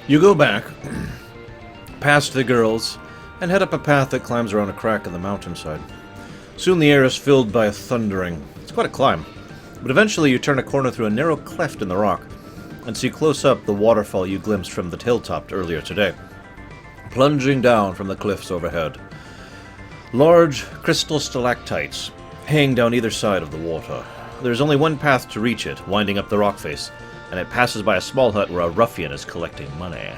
You go back, past the girls, and head up a path that climbs around a crack in the mountainside. Soon the air is filled by a thundering. It's quite a climb. But eventually you turn a corner through a narrow cleft in the rock, and see close up the waterfall you glimpsed from the hilltop earlier today, plunging down from the cliffs overhead. Large crystal stalactites hang down either side of the water. There's only one path to reach it, winding up the rock face, and it passes by a small hut where a ruffian is collecting money.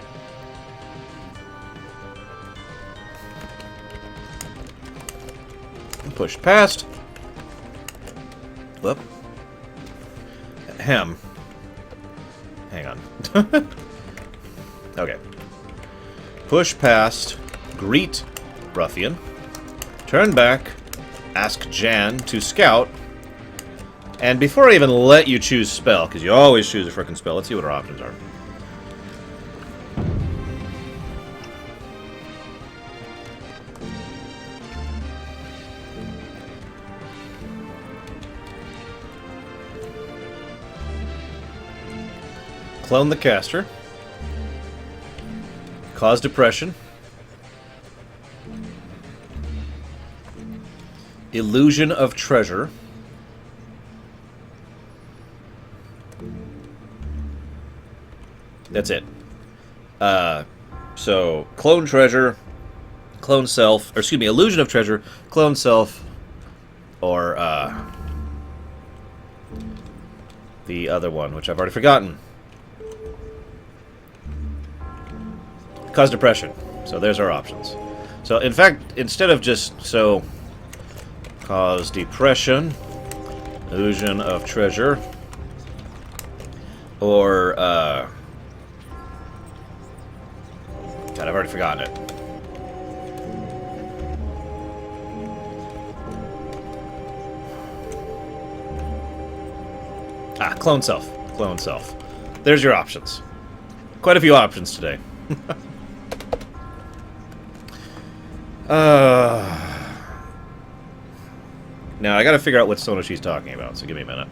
Pushed past. Whoop. Hang on. Okay. Push past. Greet ruffian. Turn back. Ask Jan to scout. And before I even let you choose spell, because you always choose a frickin' spell, let's see what our options are. Clone the caster. Cause depression. Illusion of treasure. That's it. So, clone treasure, clone self, or excuse me, illusion of treasure, clone self, or, the other one, which I've already forgotten. Cause depression. So there's our options. So, in fact, instead of just, so, cause depression, illusion of treasure, or, God, I've already forgotten it. Ah, clone self. Clone self. There's your options. Quite a few options today. Now, I gotta figure out what Sona she's talking about, so give me a minute.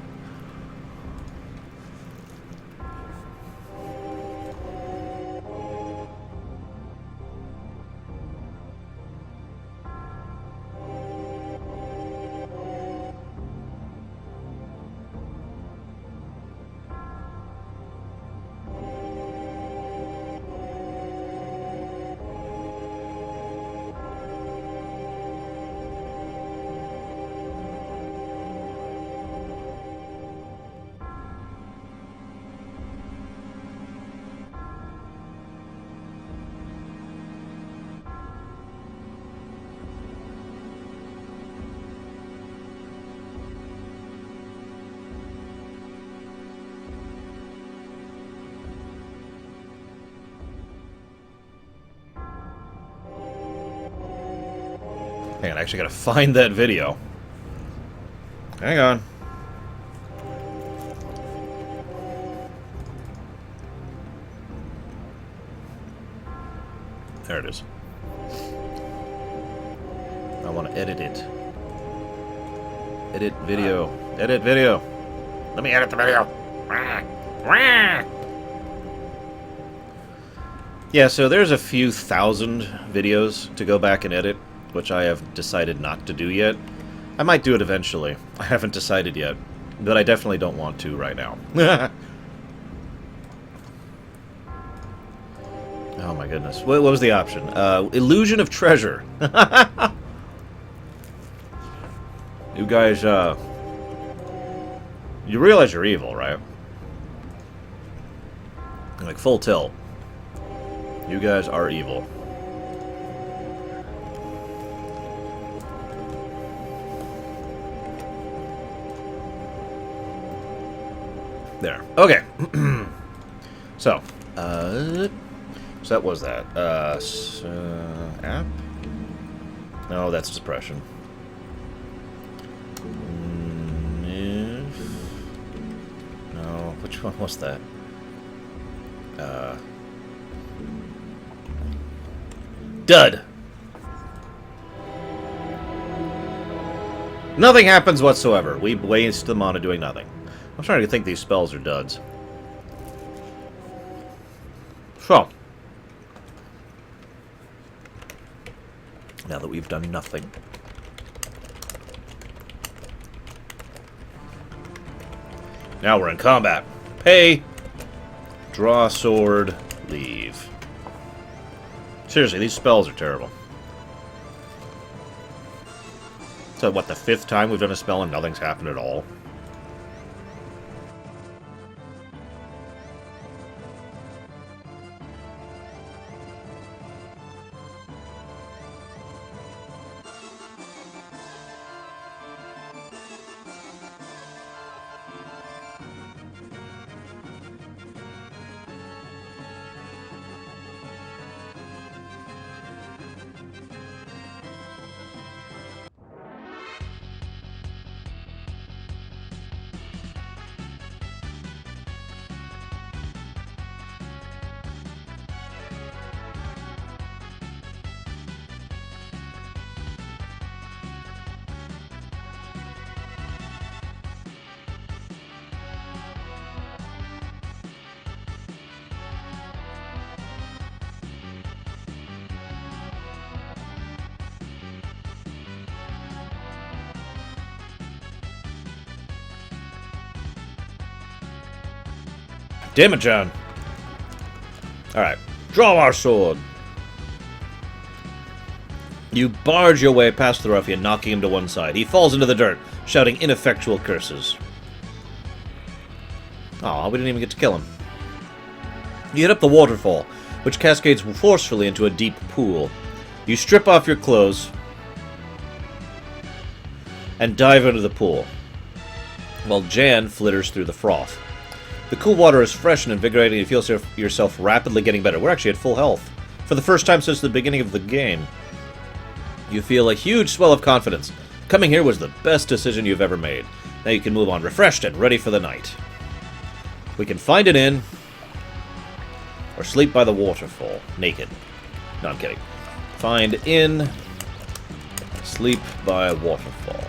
Hang on, I actually gotta find that video. Hang on. There it is. I want to edit it. Edit video. Edit video. Let me edit the video. Yeah, so there's a few thousand videos to go back and edit, which I have decided not to do yet. I might do it eventually. I haven't decided yet, but I definitely don't want to right now. Oh my goodness. What was the option? Illusion of treasure. You guys, you realize you're evil, right? Like, full tilt. You guys are evil. There. Okay. So that was that. App? No, that's suppression. No, which one was that? Dud! Nothing happens whatsoever. We waste the mana doing nothing. I'm starting to think these spells are duds. So, Now that we've done nothing. Now we're in combat. Pay. Draw a sword. Leave. Seriously, these spells are terrible. So, what, the 5th time we've done a spell and nothing's happened at all? Damn it, John. Alright. Draw our sword. You barge your way past the ruffian, knocking him to one side. He falls into the dirt, shouting ineffectual curses. Aw, we didn't even get to kill him. You hit up the waterfall, which cascades forcefully into a deep pool. You strip off your clothes and dive into the pool, while Jan flitters through the froth. The cool water is fresh and invigorating, and you feel yourself rapidly getting better. We're actually at full health. For the first time since the beginning of the game, you feel a huge swell of confidence. Coming here was the best decision you've ever made. Now you can move on refreshed and ready for the night. We can find an inn, or sleep by the waterfall, naked. No, I'm kidding. Find inn, sleep by waterfall.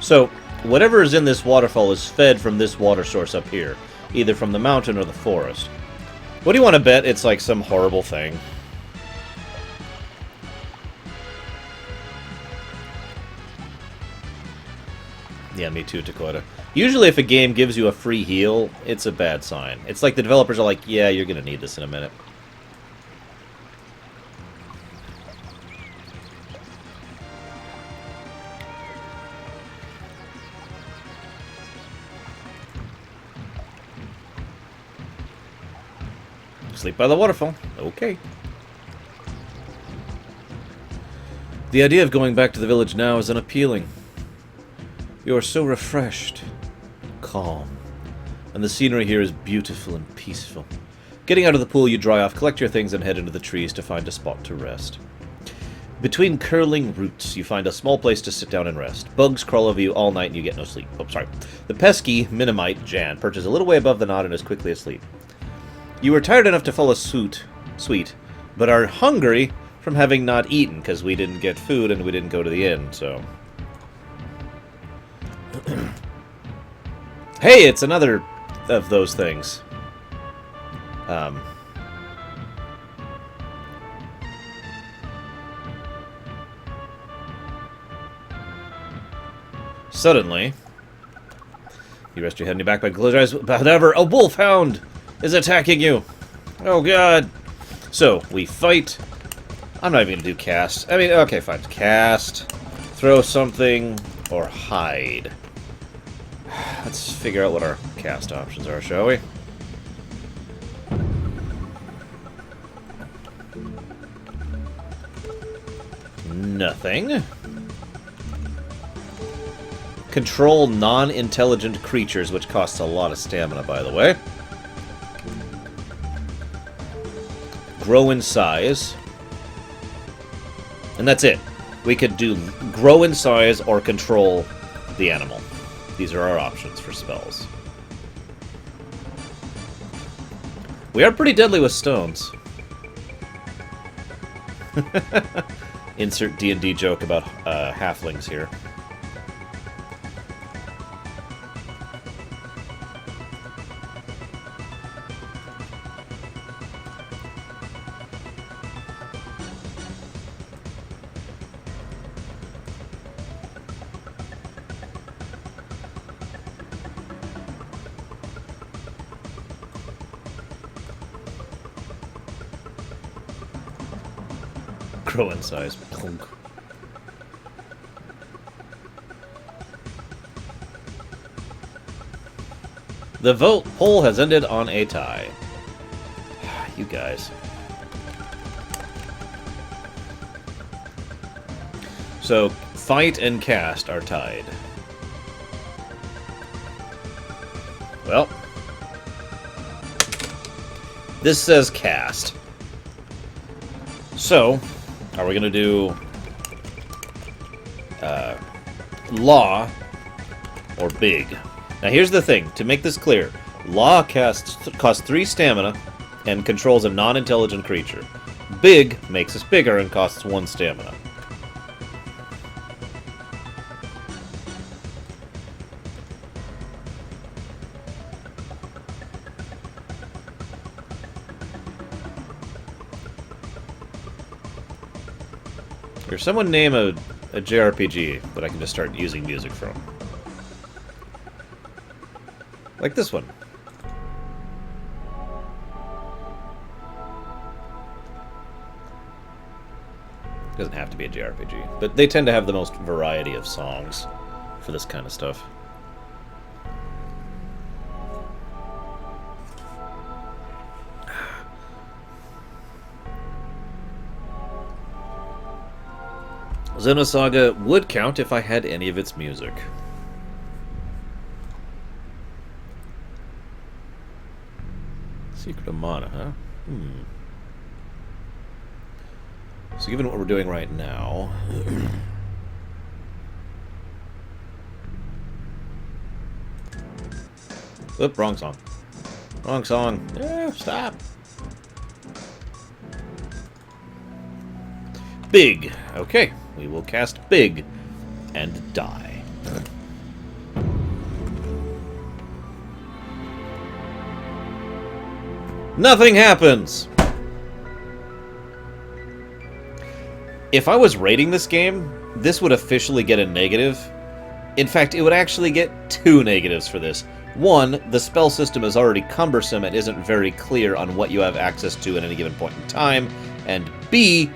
So, whatever is in this waterfall is fed from this water source up here, either from the mountain or the forest. What do you want to bet it's like some horrible thing? Yeah, me too, Dakota. Usually if a game gives you a free heal, it's a bad sign. It's like the developers are like, yeah, you're going to need this in a minute. Sleep by the waterfall. Okay. The idea of going back to the village now is unappealing. You are so refreshed, calm, and the scenery here is beautiful and peaceful. Getting out of the pool, you dry off, collect your things, and head into the trees to find a spot to rest. Between curling roots, you find a small place to sit down and rest. Bugs crawl over you all night and you get no sleep. Oh, sorry. The pesky Minimite, Jan, perches a little way above the knot and is quickly asleep. You are tired enough to fall asleep, but are hungry from having not eaten, because we didn't get food and we didn't go to the inn, so... Hey, it's another of those things. Suddenly, you rest your head on your back by close your eyes. However, a wolfhound is attacking you. Oh god. So, we fight. I'm not even going to do cast. I mean, okay, fine. Cast, throw something, or hide. Let's figure out what our cast options are, shall we? Nothing. Control non-intelligent creatures, which costs a lot of stamina, by the way. Grow in size. And that's it. We could do grow in size or control the animal. These are our options for spells. We are pretty deadly with stones. Insert D&D joke about halflings here. Grow in size. Plunk. The vote poll has ended on a tie. You guys. So, fight and cast are tied. Well. This says cast. So, are we going to do Law or Big? Now here's the thing, to make this clear. Law costs 3 stamina and controls a non-intelligent creature. Big makes us bigger and costs 1 stamina. Or someone name a JRPG that I can just start using music from. Like this one. Doesn't have to be a JRPG, but they tend to have the most variety of songs for this kind of stuff. Xenosaga would count if I had any of its music. Secret of Mana, huh? So given what we're doing right now... Oop, wrong song. Wrong song. Yeah, stop. Big. Okay, we will cast Big and die. Nothing happens! If I was rating this game, this would officially get a negative. In fact, it would actually get 2 negatives for this. 1, the spell system is already cumbersome and isn't very clear on what you have access to at any given point in time. And B,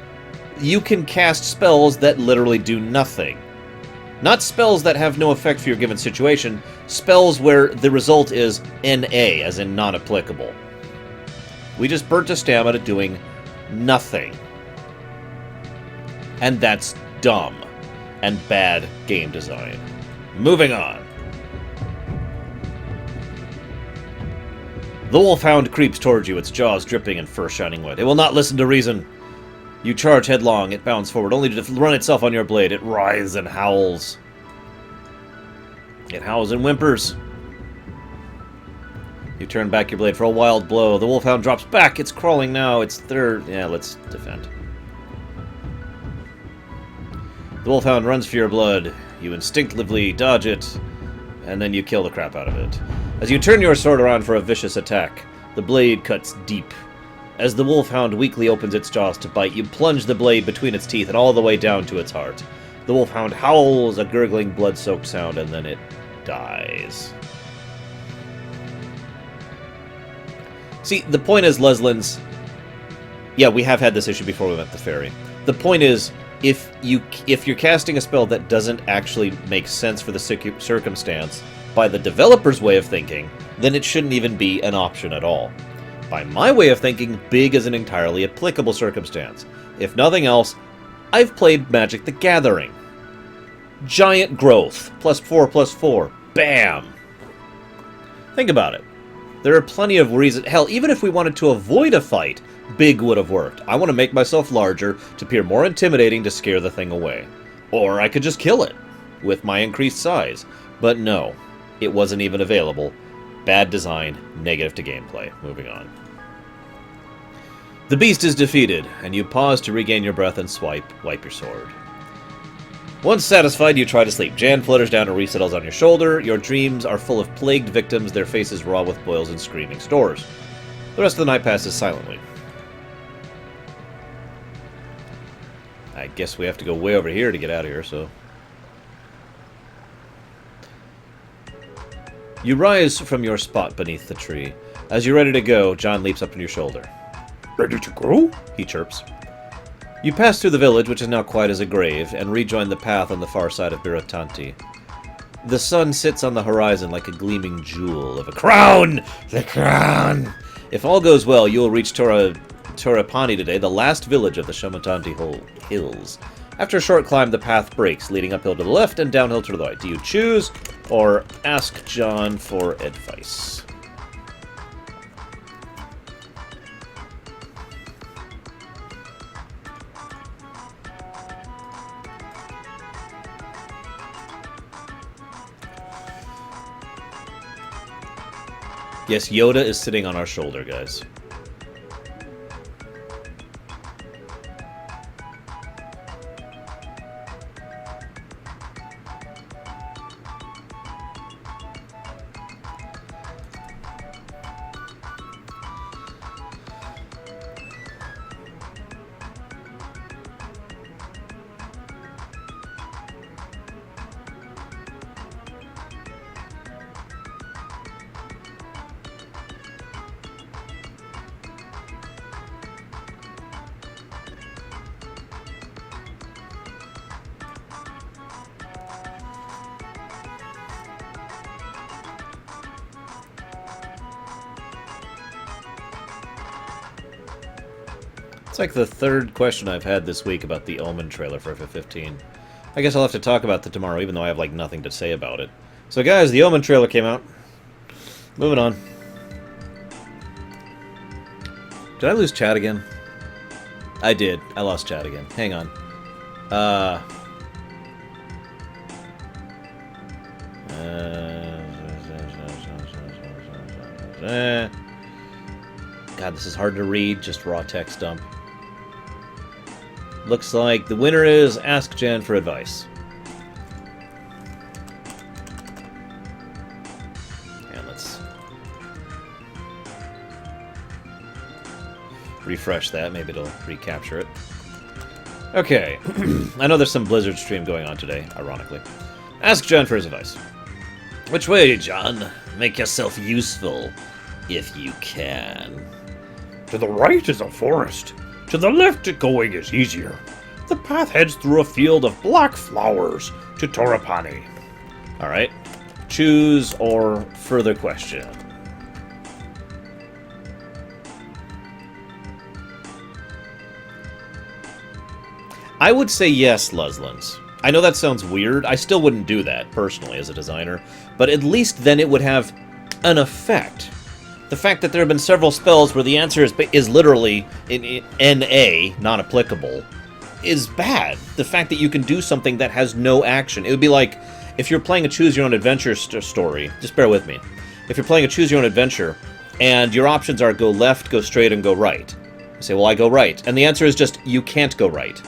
you can cast spells that literally do nothing. Not spells that have no effect for your given situation, spells where the result is NA, as in non-applicable. We just burnt a stamina doing nothing. And that's dumb. And bad game design. Moving on. The wolfhound creeps towards you, its jaws dripping and fur shining wet. It will not listen to reason. You charge headlong, it bounds forward, only to run itself on your blade. It writhes and howls. It howls and whimpers. You turn back your blade for a wild blow. The wolfhound drops back. It's crawling now. It's third. Yeah, let's defend. The wolfhound runs for your blood. You instinctively dodge it, and then you kill the crap out of it. As you turn your sword around for a vicious attack, the blade cuts deep. As the wolfhound weakly opens its jaws to bite, you plunge the blade between its teeth and all the way down to its heart. The wolfhound howls a gurgling, blood-soaked sound, and then it dies. See, the point is, Leslin's... Yeah, we have had this issue before we met the fairy. The point is, if you're casting a spell that doesn't actually make sense for the circumstance by the developer's way of thinking, then it shouldn't even be an option at all. By my way of thinking, Big is an entirely applicable circumstance. If nothing else, I've played Magic the Gathering. Giant growth. +4/+4. Bam! Think about it. There are plenty of reasons. Hell, even if we wanted to avoid a fight, Big would have worked. I want to make myself larger to appear more intimidating to scare the thing away. Or I could just kill it with my increased size. But no. It wasn't even available. Bad design, negative to gameplay. Moving on. The beast is defeated, and you pause to regain your breath and wipe your sword. Once satisfied, you try to sleep. Jan flutters down and resettles on your shoulder. Your dreams are full of plagued victims, their faces raw with boils and screaming stores. The rest of the night passes silently. I guess we have to go way over here to get out of here, so... You rise from your spot beneath the tree. As you're ready to go, John leaps up on your shoulder. Ready to go? He chirps. You pass through the village, which is now quiet as a grave, and rejoin the path on the far side of Biratanti. The sun sits on the horizon like a gleaming jewel of a crown! The crown! If all goes well, you will reach Torapani today, the last village of the Shamantanti Hills. After a short climb, the path breaks, leading uphill to the left and downhill to the right. Do you choose, or ask John for advice? Yes, Yoda is sitting on our shoulder, guys. It's like the third question I've had this week about the Omen trailer for FF15. I guess I'll have to talk about that tomorrow, even though I have, like, nothing to say about it. So, guys, the Omen trailer came out. Moving on. Did I lose chat again? I did. I lost chat again. Hang on. God, this is hard to read. Just raw text dump. Looks like the winner is Ask Jan for advice. And let's refresh that. Maybe it'll recapture it. Okay. I know there's some Blizzard stream going on today, ironically. Ask Jan for his advice. Which way, John? Make yourself useful, if you can. To the right is a forest. To the left, going is easier. The path heads through a field of black flowers to Torapani. Alright. Choose or further question. I would say yes, Luslands. I know that sounds weird. I still wouldn't do that, personally, as a designer. But at least then it would have an effect. The fact that there have been several spells where the answer is literally in NA, non-applicable, is bad. The fact that you can do something that has no action. It would be like, if you're playing a choose-your-own-adventure story, just bear with me. If you're playing a choose-your-own-adventure, and your options are go left, go straight, and go right. You say, well, I go right. And the answer is just, you can't go right.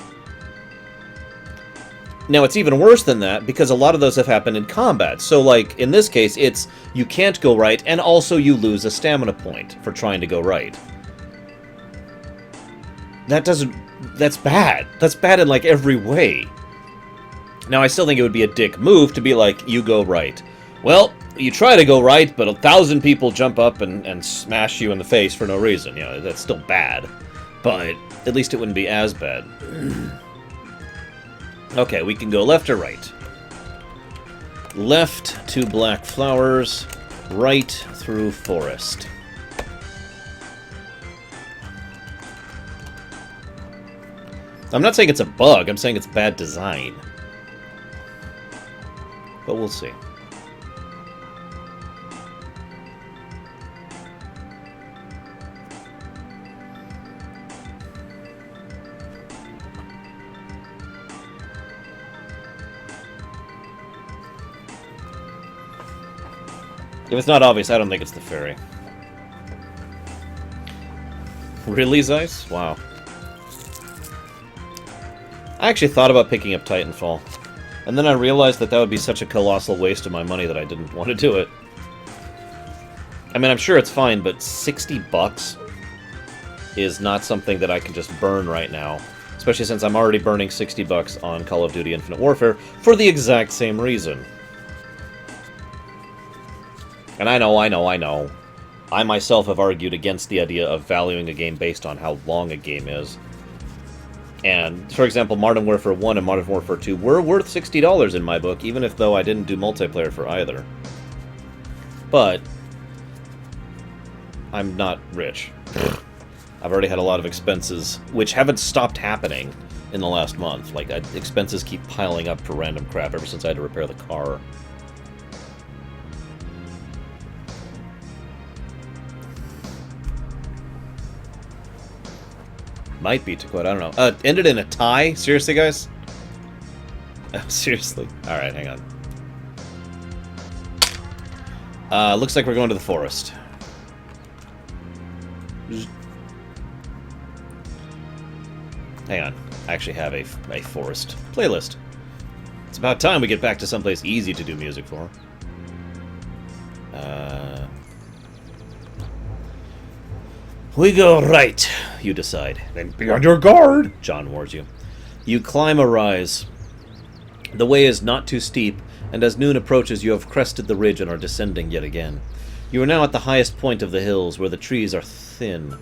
Now, it's even worse than that, because a lot of those have happened in combat. So, like, in this case, it's you can't go right, and also you lose a stamina point for trying to go right. That's bad. That's bad in, like, every way. Now, I still think it would be a dick move to be like, you go right. Well, you try to go right, but 1,000 people jump up and smash you in the face for no reason. You know, that's still bad. But at least it wouldn't be as bad. Okay, we can go left or right. Left to black flowers, right through forest. I'm not saying it's a bug, I'm saying it's bad design. But we'll see. If it's not obvious, I don't think it's the ferry. Really, Zeiss? Wow. I actually thought about picking up Titanfall. And then I realized that that would be such a colossal waste of my money that I didn't want to do it. I mean, I'm sure it's fine, but $60 is not something that I can just burn right now. Especially since I'm already burning $60 on Call of Duty Infinite Warfare for the exact same reason. And I know. I myself have argued against the idea of valuing a game based on how long a game is. And, for example, Modern Warfare 1 and Modern Warfare 2 were worth $60 in my book, even if though I didn't do multiplayer for either. But I'm not rich. I've already had a lot of expenses, which haven't stopped happening in the last month. Like, expenses keep piling up for random crap ever since I had to repair the car. Might be to quote, I don't know. Ended in a tie? Seriously, guys? Seriously? Alright, hang on. Looks like we're going to the forest. Hang on. I actually have a forest playlist. It's about time we get back to someplace easy to do music for. We go right, you decide. Then be on your guard, John warns you. You climb a rise. The way is not too steep, and as noon approaches you have crested the ridge and are descending yet again. You are now at the highest point of the hills, where the trees are thin.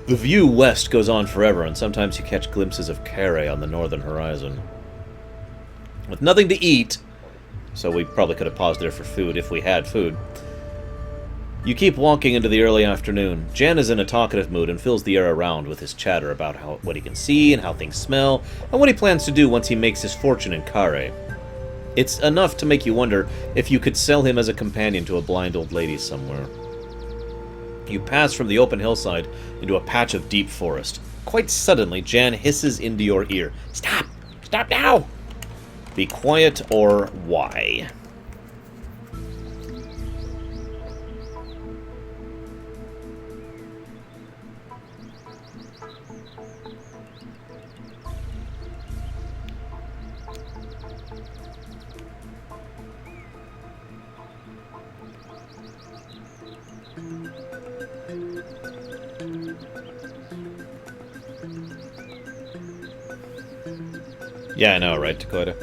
The view west goes on forever, and sometimes you catch glimpses of Carey on the northern horizon. With nothing to eat, so we probably could have paused there for food if we had food, you keep walking into the early afternoon. Jan is in a talkative mood and fills the air around with his chatter about what he can see and how things smell, and what he plans to do once he makes his fortune in Carey. It's enough to make you wonder if you could sell him as a companion to a blind old lady somewhere. You pass from the open hillside into a patch of deep forest. Quite suddenly, Jan hisses into your ear. Stop! Stop now! Be quiet, or why? Yeah, I know, right, Dakota?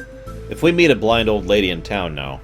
If we meet a blind old lady in town now...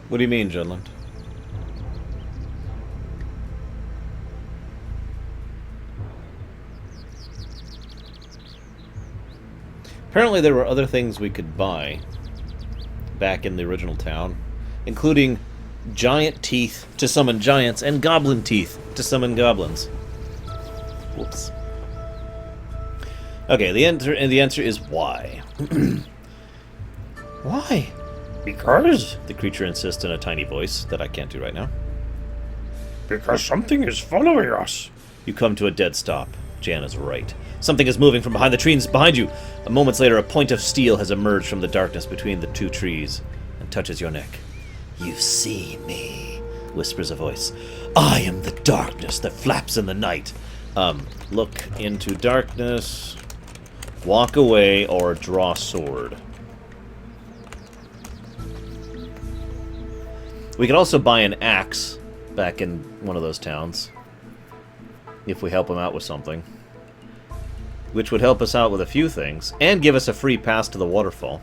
What do you mean, Judland? Apparently there were other things we could buy back in the original town, including giant teeth to summon giants and goblin teeth to summon goblins. Whoops. Okay, the answer is why. Why? Because? The creature insists in a tiny voice that I can't do right now. Because something is following us. You come to a dead stop. Jan is right. Something is moving from behind the trees behind you. A moment later, a point of steel has emerged from the darkness between the two trees and touches your neck. You see me, whispers a voice. I am the darkness that flaps in the night. Look into darkness, walk away, or draw sword. We could also buy an axe, back in one of those towns. If we help him out with something. Which would help us out with a few things, and give us a free pass to the waterfall.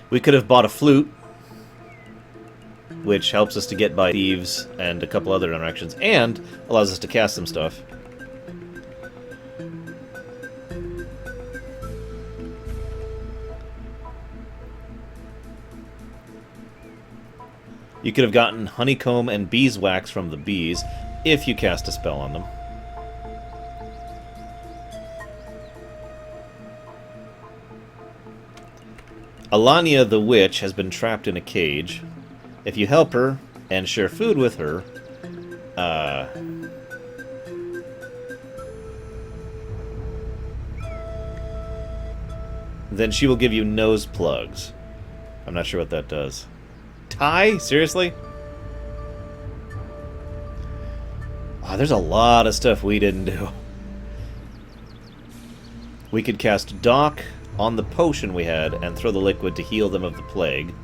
We could have bought a flute, which helps us to get by thieves and a couple other interactions, and allows us to cast some stuff. You could have gotten honeycomb and beeswax from the bees if you cast a spell on them. Alania the witch has been trapped in a cage. If you help her and share food with her, then she will give you nose plugs. I'm not sure what that does. Tie? Seriously? Oh, there's a lot of stuff we didn't do. We could cast Dock on the potion we had and throw the liquid to heal them of the plague.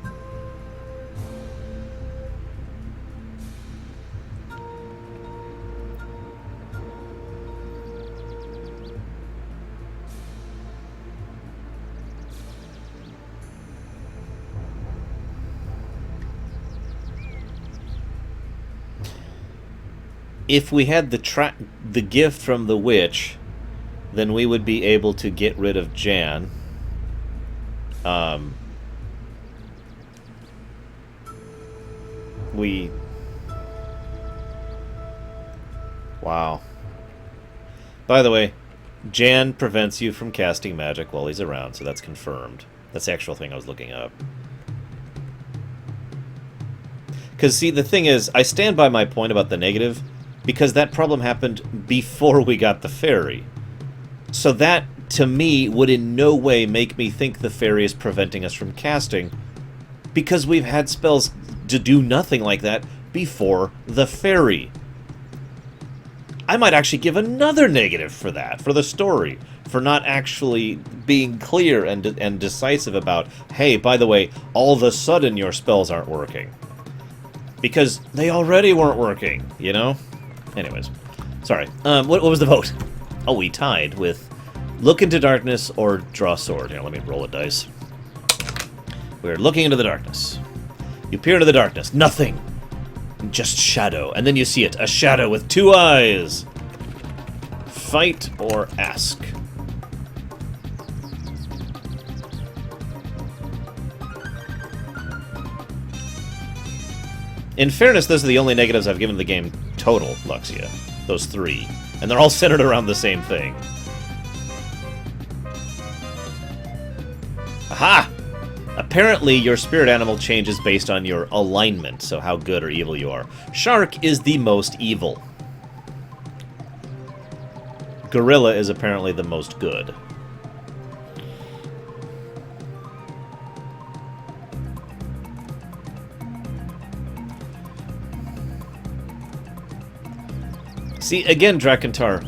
If we had the gift from the witch, then we would be able to get rid of Jan. Wow. By the way, Jan prevents you from casting magic while he's around, so that's confirmed. That's the actual thing I was looking up. Because, see, the thing is, I stand by my point about the negative, because that problem happened before we got the fairy. So that, to me, would in no way make me think the fairy is preventing us from casting, because we've had spells to do nothing like that before the fairy. I might actually give another negative for that, for the story, for not actually being clear and decisive about, hey, by the way, all of a sudden your spells aren't working. Because they already weren't working, you know? Anyways, sorry. What was the vote? Oh, we tied with Look into Darkness or Draw Sword. Here, let me roll a dice. We're looking into the darkness. You peer into the darkness. Nothing. Just shadow. And then you see it. A shadow with 2 eyes. Fight or ask. In fairness, those are the only negatives I've given the game total, Luxia. Those 3. And they're all centered around the same thing. Aha! Apparently, your spirit animal changes based on your alignment, so how good or evil you are. Shark is the most evil. Gorilla is apparently the most good. See, again, Drakentar,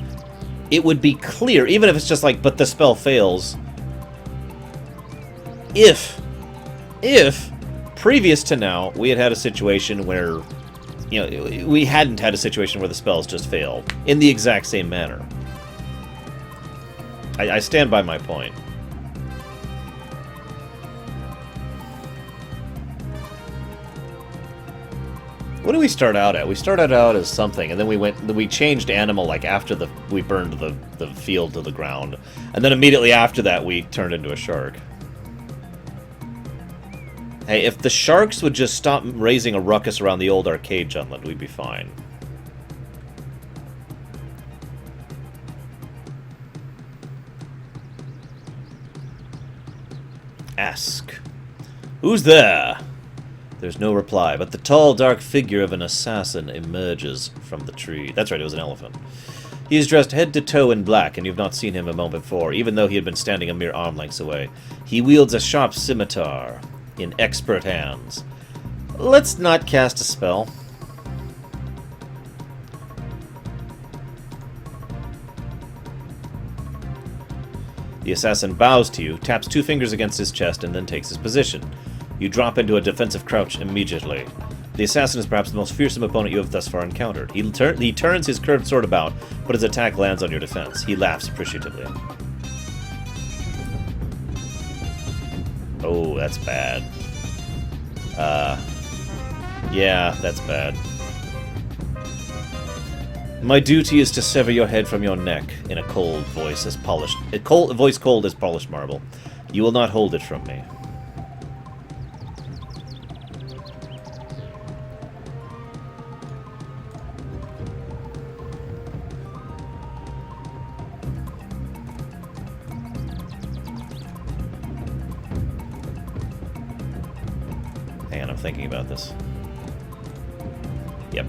it would be clear, even if it's just like, but the spell fails, if previous to now, we had a situation where, you know, we hadn't had a situation where the spells just failed in the exact same manner. I stand by my point. What do we start out at? We started out as something, and then we changed animal like after we burned the field to the ground, and then immediately after that we turned into a shark. Hey, if the sharks would just stop raising a ruckus around the old arcade Jutland, we'd be fine. Ask. Who's there? There's no reply, but the tall, dark figure of an assassin emerges from the tree. That's right, it was an elephant. He is dressed head to toe in black, and you've not seen him a moment before, even though he had been standing a mere arm lengths away. He wields a sharp scimitar in expert hands. Let's not cast a spell. The assassin bows to you, taps 2 fingers against his chest, and then takes his position. You drop into a defensive crouch immediately. The assassin is perhaps the most fearsome opponent you have thus far encountered. He turns his curved sword about, but his attack lands on your defense. He laughs appreciatively. Oh, that's bad. Yeah, that's bad. My duty is to sever your head from your neck, in a cold voice as polished... A voice cold as polished marble. You will not hold it from me. Hang on, I'm thinking about this. Yep.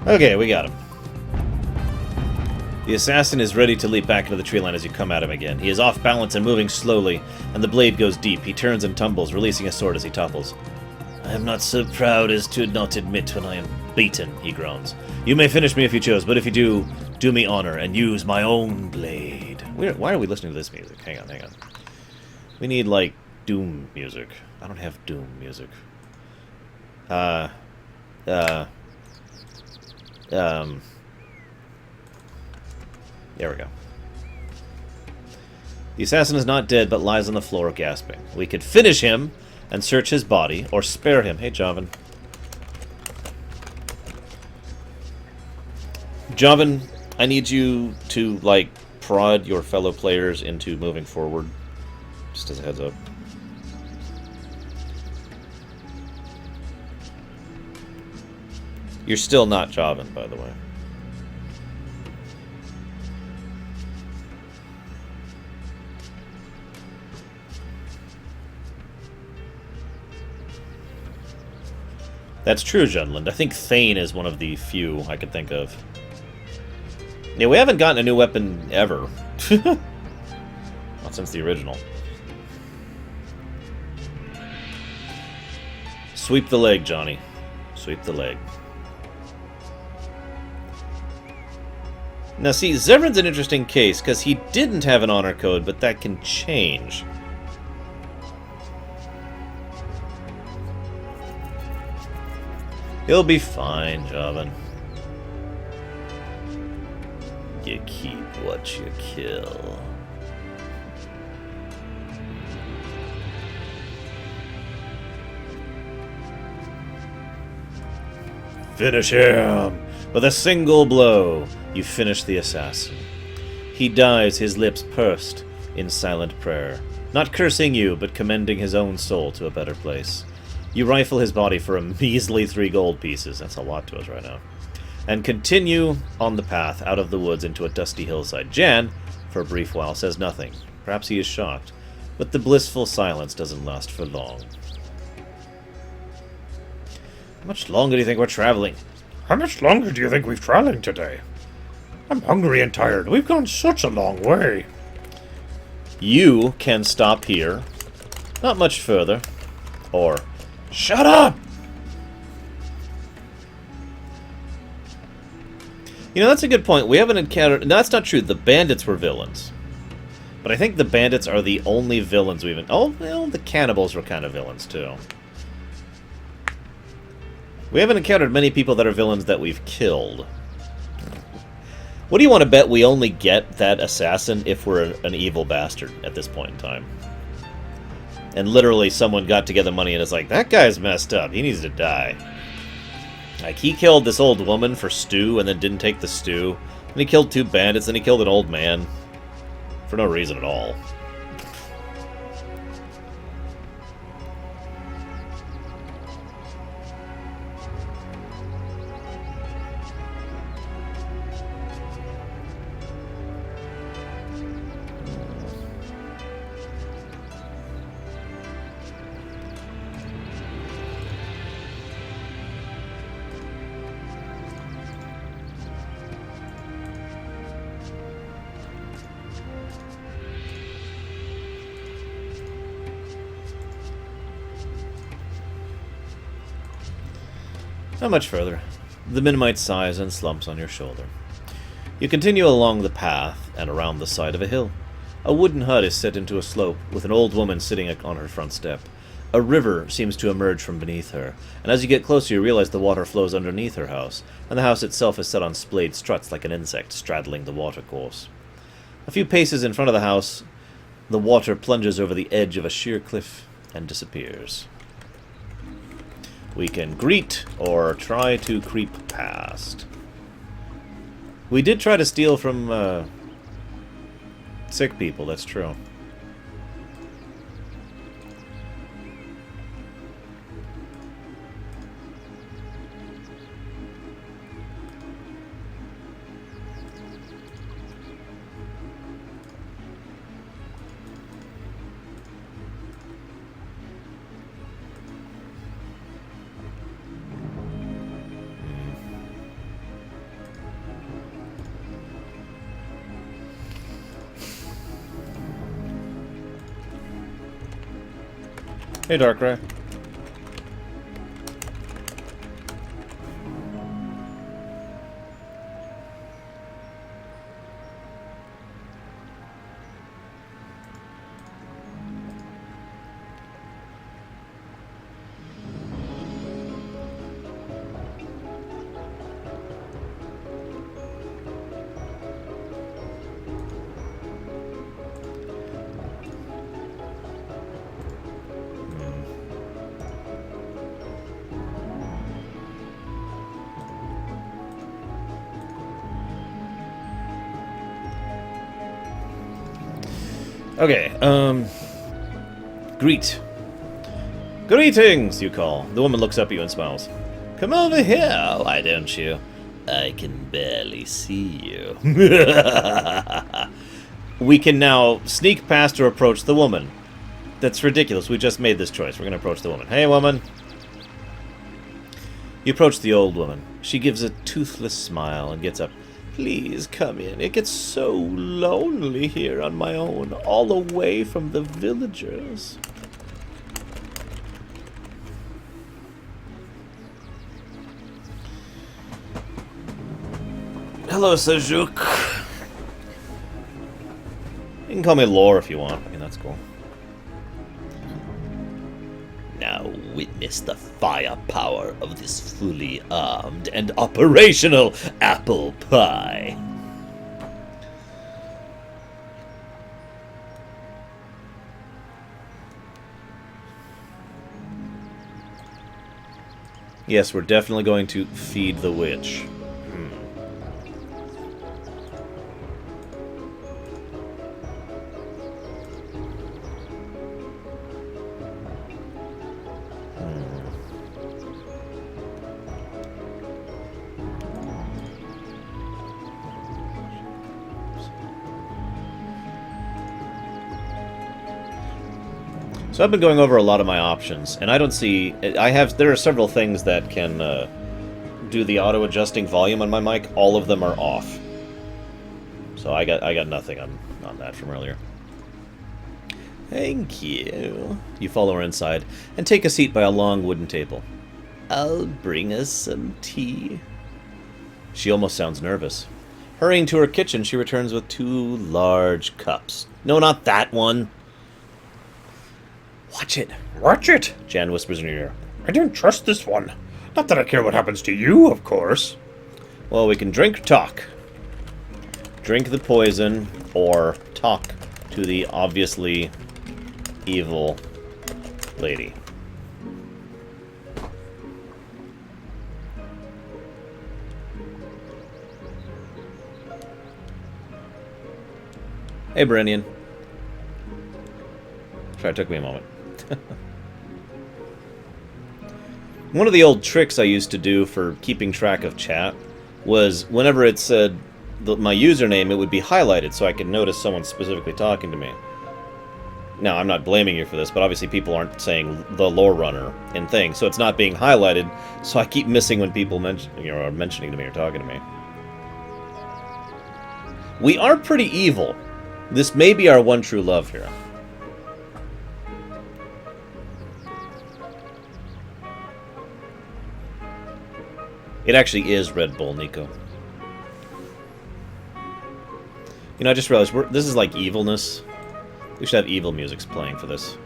Okay, we got him. The assassin is ready to leap back into the tree line as you come at him again. He is off balance and moving slowly, and the blade goes deep. He turns and tumbles, releasing his sword as he topples. I am not so proud as to not admit when I am beaten, he groans. You may finish me if you chose, but if you do, do me honor and use my own blade. Why are we listening to this music? Hang on. We need, like, Doom music. I don't have Doom music. There we go. The assassin is not dead, but lies on the floor gasping. We could finish him and search his body, or spare him. Hey, Joven. Joven, I need you to, like, prod your fellow players into moving forward. Just as a heads up. You're still not Joven, by the way. That's true, Junland. I think Thane is one of the few I could think of. Yeah, we haven't gotten a new weapon ever. Not since the original. Sweep the leg, Johnny. Sweep the leg. Now, see, Zevran's an interesting case, because he didn't have an honor code, but that can change. He'll be fine, Joven. You keep what you kill. Finish him! With a single blow, you finish the assassin. He dies, his lips pursed in silent prayer, not cursing you, but commending his own soul to a better place. You rifle his body for a measly 3 gold pieces, that's a lot to us right now, and continue on the path out of the woods into a dusty hillside. Jan, for a brief while, says nothing. Perhaps he is shocked, but the blissful silence doesn't last for long. How much longer do you think we're traveling? How much longer do you think we've traveling today? I'm hungry and tired. We've gone such a long way. You can stop here. Not much further. Or, shut up! You know, that's a good point. We haven't encountered... No, that's not true. The bandits were villains. But I think the bandits are the only villains we've... Oh, well, the cannibals were kind of villains, too. We haven't encountered many people that are villains that we've killed. What do you want to bet we only get that assassin if we're an evil bastard at this point in time? And literally someone got together money and is like, that guy's messed up. He needs to die. Like, he killed this old woman for stew and then didn't take the stew. And he killed 2 bandits and he killed an old man. For no reason at all. Not much further. The Minimite sighs and slumps on your shoulder. You continue along the path and around the side of a hill. A wooden hut is set into a slope, with an old woman sitting on her front step. A river seems to emerge from beneath her, and as you get closer you realize the water flows underneath her house, and the house itself is set on splayed struts like an insect straddling the watercourse. A few paces in front of the house, the water plunges over the edge of a sheer cliff and disappears. We can greet or try to creep past. We did try to steal from sick people, that's true. Hey, Darkrai. Okay, greet. Greetings, you call. The woman looks up at you and smiles. Come over here, why don't you? I can barely see you. We can now sneak past or approach the woman. That's ridiculous. We just made this choice. We're going to approach the woman. Hey, woman. You approach the old woman. She gives a toothless smile and gets up. Please come in. It gets so lonely here on my own, all away from the villagers. Hello, Sejuk. You can call me Lore if you want. I mean, that's cool. Now witness the firepower of this fully armed and operational apple pie. Yes, we're definitely going to feed the witch. So I've been going over a lot of my options, and I don't see... there are several things that can do the auto-adjusting volume on my mic. All of them are off. So I got nothing on that from earlier. Thank you. You follow her inside, and take a seat by a long wooden table. I'll bring us some tea. She almost sounds nervous. Hurrying to her kitchen, she returns with 2 large cups. No, not that one. Watch it. Watch it! Jan whispers in her ear. I don't trust this one. Not that I care what happens to you, of course. Well, we can drink or talk. Drink the poison, or talk to the obviously evil lady. Hey, Berenian. Sorry, it took me a moment. One of the old tricks I used to do for keeping track of chat was whenever it said my username, it would be highlighted so I could notice someone specifically talking to me. Now, I'm not blaming you for this, but obviously people aren't saying the lore runner in things, so it's not being highlighted, so I keep missing when people are mentioning to me or talking to me. We are pretty evil. This may be our one true love here. It actually is Red Bull, Nico. You know, I just realized this is like evilness. We should have evil music playing for this.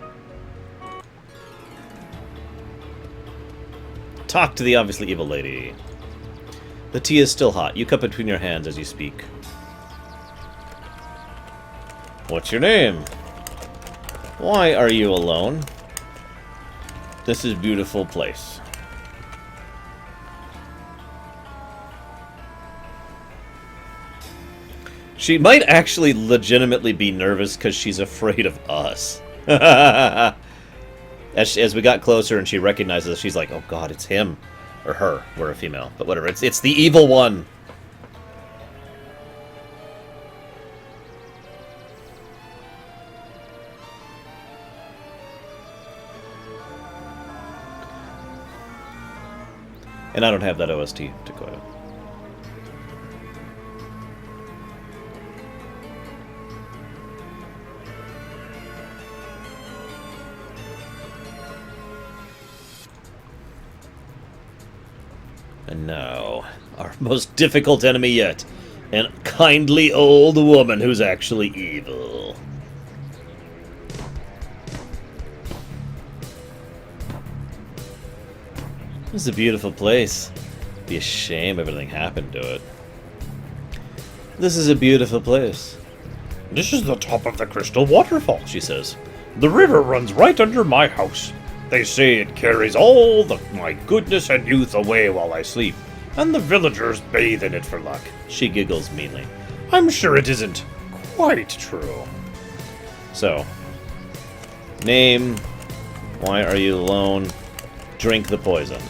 Talk to the obviously evil lady. The tea is still hot. You cup it between your hands as you speak. What's your name? Why are you alone? This is a beautiful place. She might actually legitimately be nervous because she's afraid of us. as we got closer and she recognizes us, she's like, oh god, it's him. Or her. We're a female. But whatever. It's the evil one. And I don't have that OST to quote. And now, our most difficult enemy yet. An kindly old woman who's actually evil. This is a beautiful place. Be a shame everything happened to it. This is a beautiful place. This is the top of the crystal waterfall, she says. The river runs right under my house. They say it carries all my goodness and youth away while I sleep, and the villagers bathe in it for luck. She giggles meanly. I'm sure it isn't quite true. So, name, why are you alone, drink the poison.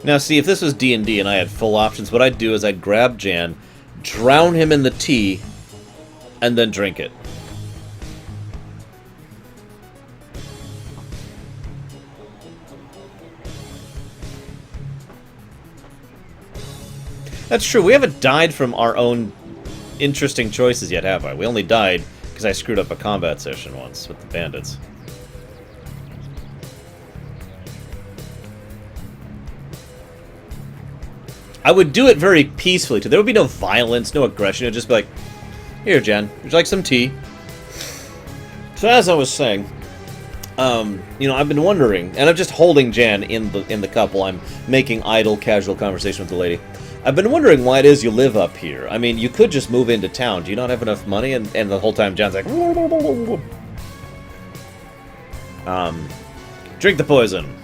Now, see, if this was D&D and I had full options, what I'd do is I'd grab Jan, drown him in the tea, and then drink it. That's true. We haven't died from our own interesting choices yet, have I? We only died because I screwed up a combat session once with the bandits. I would do it very peacefully, too. There would be no violence, no aggression. It would just be like, here, Jen, would you like some tea? So as I was saying, you know, I've been wondering, and I'm just holding Jan in the cup while I'm making idle, casual conversation with the lady. I've been wondering why it is you live up here. I mean, you could just move into town. Do you not have enough money? And the whole time Jan's like, drink the poison.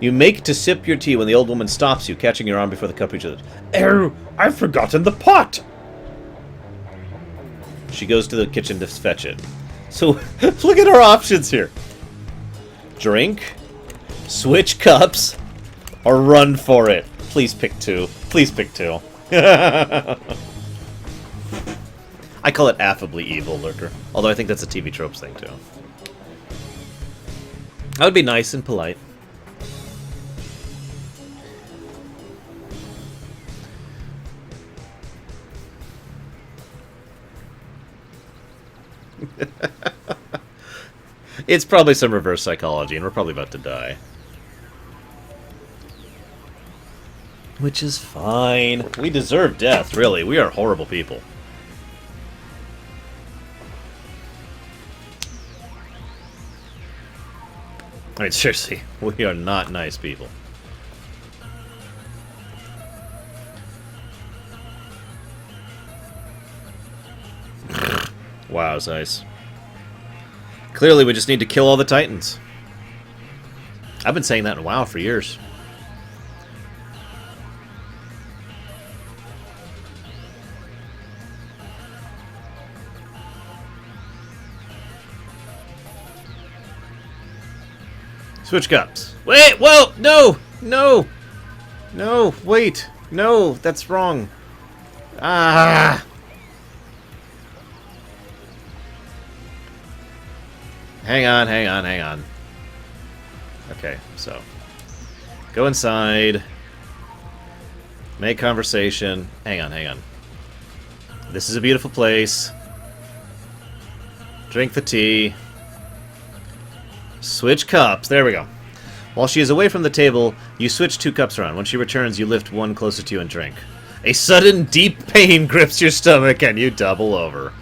You make to sip your tea when the old woman stops you, catching your arm before the cup reaches it. Oh, I've forgotten the pot! She goes to the kitchen to fetch it. So, look at our options here. Drink, switch cups, or run for it. Please pick two. Please pick two. I call it affably evil, Lurker. Although I think that's a TV Tropes thing, too. I would be nice and polite. It's probably some reverse psychology, and we're probably about to die. Which is fine. We deserve death, really. We are horrible people. I mean, seriously, we are not nice people. Wow, it's nice. Clearly, we just need to kill all the Titans. I've been saying that in WoW for years. Switch cups. Wait, whoa, no, no, no, wait, no, that's wrong. Ah. Hang on, hang on, hang on. Okay, so go inside. Make conversation. Hang on, hang on. This is a beautiful place. Drink the tea. Switch cups. There we go. While she is away from the table, you switch 2 cups around. When she returns, you lift one closer to you and drink. A sudden, deep pain grips your stomach and you double over.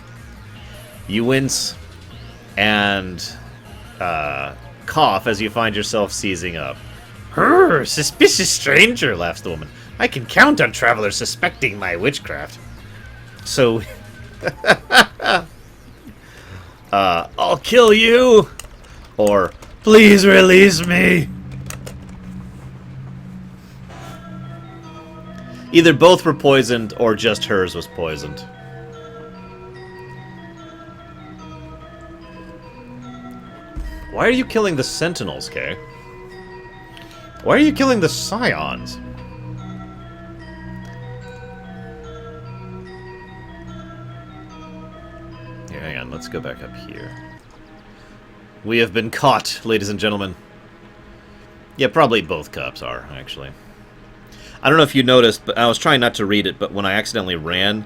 You wince and cough as you find yourself seizing up. "Her, suspicious stranger," laughs the woman. "I can count on travelers suspecting my witchcraft." So, "I'll kill you," or "Please release me." Either both were poisoned, or just hers was poisoned. Why are you killing the Sentinels, Kay? Why are you killing the Scions? Here, hang on, let's go back up here. We have been caught, ladies and gentlemen. Yeah, probably both cups are, actually. I don't know if you noticed, but I was trying not to read it, but when I accidentally ran,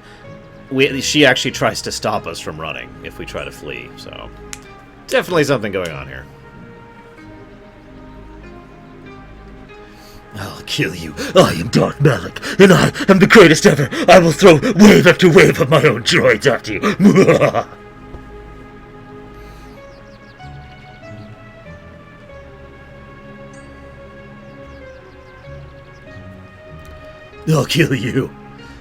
she actually tries to stop us from running if we try to flee, so... Definitely something going on here. "I'll kill you. I am Dark Malik, and I am the greatest ever. I will throw wave after wave of my own droids at you." "I'll kill you."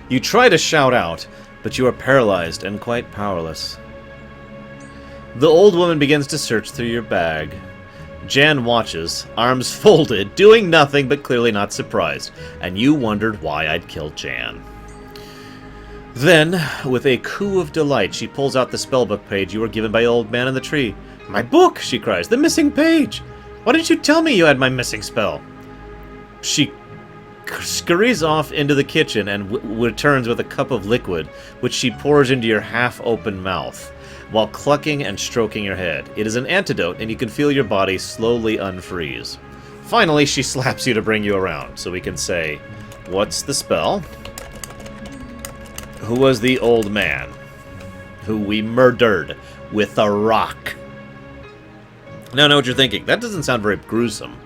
You try to shout out, but you are paralyzed and quite powerless. The old woman begins to search through your bag. Jan watches, arms folded, doing nothing but clearly not surprised, and you wondered why I'd killed Jan. Then, with a coo of delight, she pulls out the spellbook page you were given by Old Man in the Tree. "My book!" she cries. "The missing page! Why didn't you tell me you had my missing spell?" She scurries off into the kitchen and returns with a cup of liquid, which she pours into your half-open mouth, while clucking and stroking your head. It is an antidote, and you can feel your body slowly unfreeze. Finally, she slaps you to bring you around, so we can say, "What's the spell? Who was the old man who we murdered with a rock?" Now I know what you're thinking. That doesn't sound very gruesome.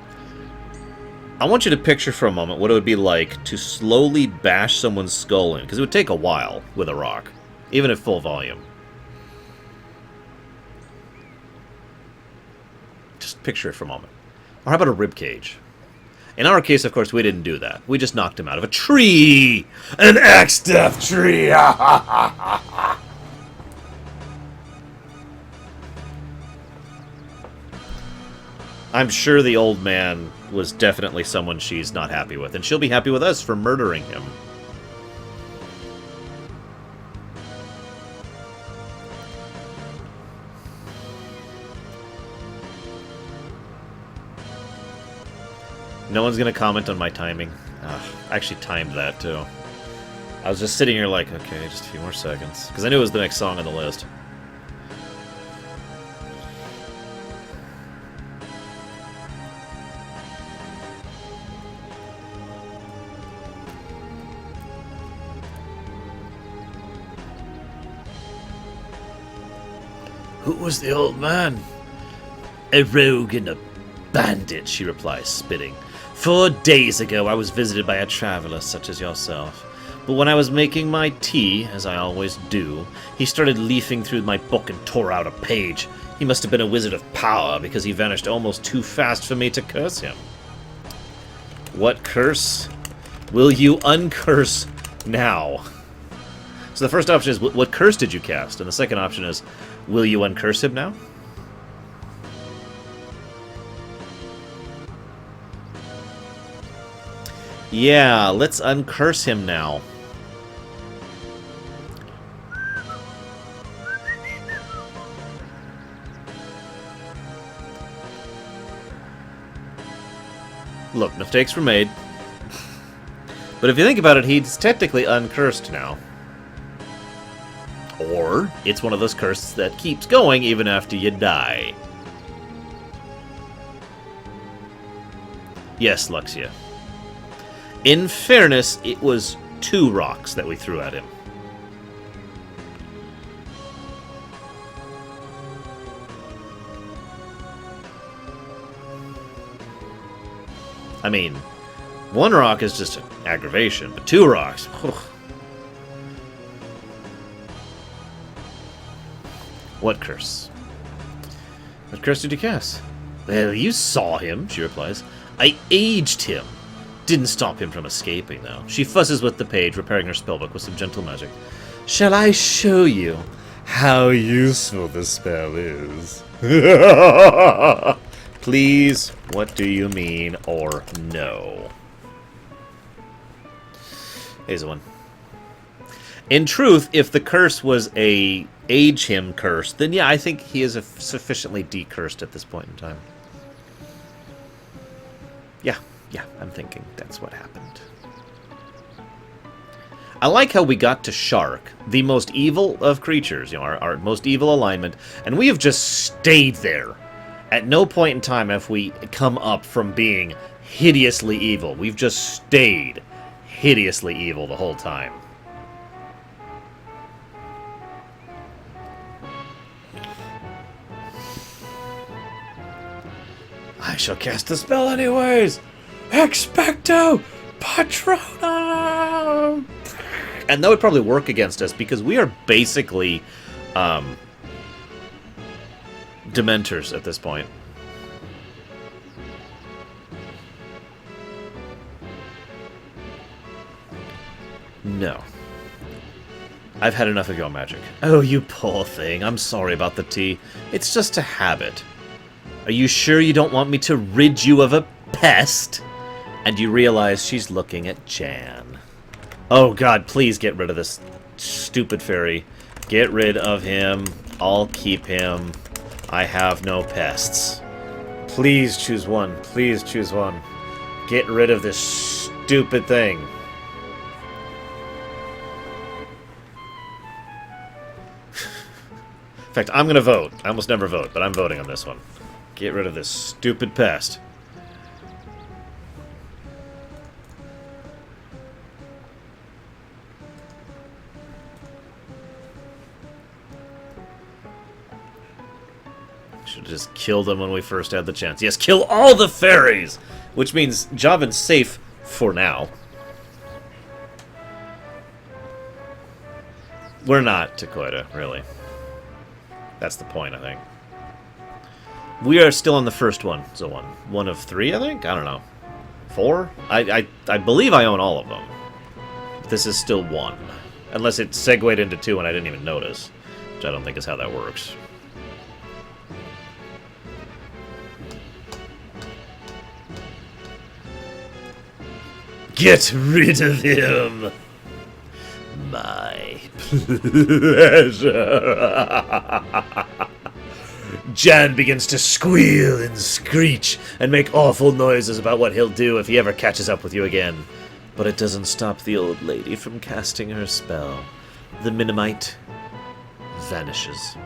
I want you to picture for a moment what it would be like to slowly bash someone's skull in, because it would take a while with a rock, even at full volume. Just picture it for a moment. Or how about a rib cage? In our case, of course, we didn't do that. We just knocked him out of a tree! An axe death tree! I'm sure the old man was definitely someone she's not happy with, and she'll be happy with us for murdering him. No one's gonna comment on my timing. I actually timed that, too. I was just sitting here like, okay, just a few more seconds. Because I knew it was the next song on the list. "Who was the old man?" "A rogue and a bandit," she replies, spitting. 4 days ago, I was visited by a traveler such as yourself. But when I was making my tea, as I always do, he started leafing through my book and tore out a page. He must have been a wizard of power, because he vanished almost too fast for me to curse him. What curse will you uncurse now? So the first option is, what curse did you cast? And the second option is, will you uncurse him now? Yeah, let's uncurse him now. Look, mistakes were made. But if you think about it, he's technically uncursed now. Or, it's one of those curses that keeps going even after you die. Yes, Luxia. In fairness, it was 2 rocks that we threw at him. I mean, 1 rock is just an aggravation, but 2 rocks... Whew. What curse? What curse did you cast? Well, you saw him, she replies. I aged him. Didn't stop him from escaping, though. She fusses with the page, repairing her spellbook with some gentle magic. Shall I show you how useful the spell is? Please, what do you mean, or no? Here's a 1. In truth, if the curse was a age him curse, then yeah, I think he is sufficiently decursed at this point in time. Yeah, I'm thinking that's what happened. I like how we got to Shark, the most evil of creatures, you know, our most evil alignment, and we have just stayed there. At no point in time have we come up from being hideously evil. We've just stayed hideously evil the whole time. I shall cast the spell anyways! Expecto Patronum! And that would probably work against us because we are basically Dementors at this point. No. I've had enough of your magic. Oh, you poor thing. I'm sorry about the tea. It's just a habit. Are you sure you don't want me to rid you of a pest? And you realize she's looking at Jan. Oh god, please get rid of this stupid fairy. Get rid of him. I'll keep him. I have no pests. Please choose one. Please choose one. Get rid of this stupid thing. In fact, I'm going to vote. I almost never vote, but I'm voting on this one. Get rid of this stupid pest. Should have just killed them when we first had the chance. Yes, kill all the fairies! Which means Javin's safe for now. We're not, Takoida, really. That's the point, I think. We are still on the first one, so one of 3, I think? I don't know. 4? I believe I own all of them. But this is still 1. Unless it segued into 2 and I didn't even notice. Which I don't think is how that works. Get rid of him! My pleasure. Jan begins to squeal and screech and make awful noises about what he'll do if he ever catches up with you again. But it doesn't stop the old lady from casting her spell. The Minimite vanishes.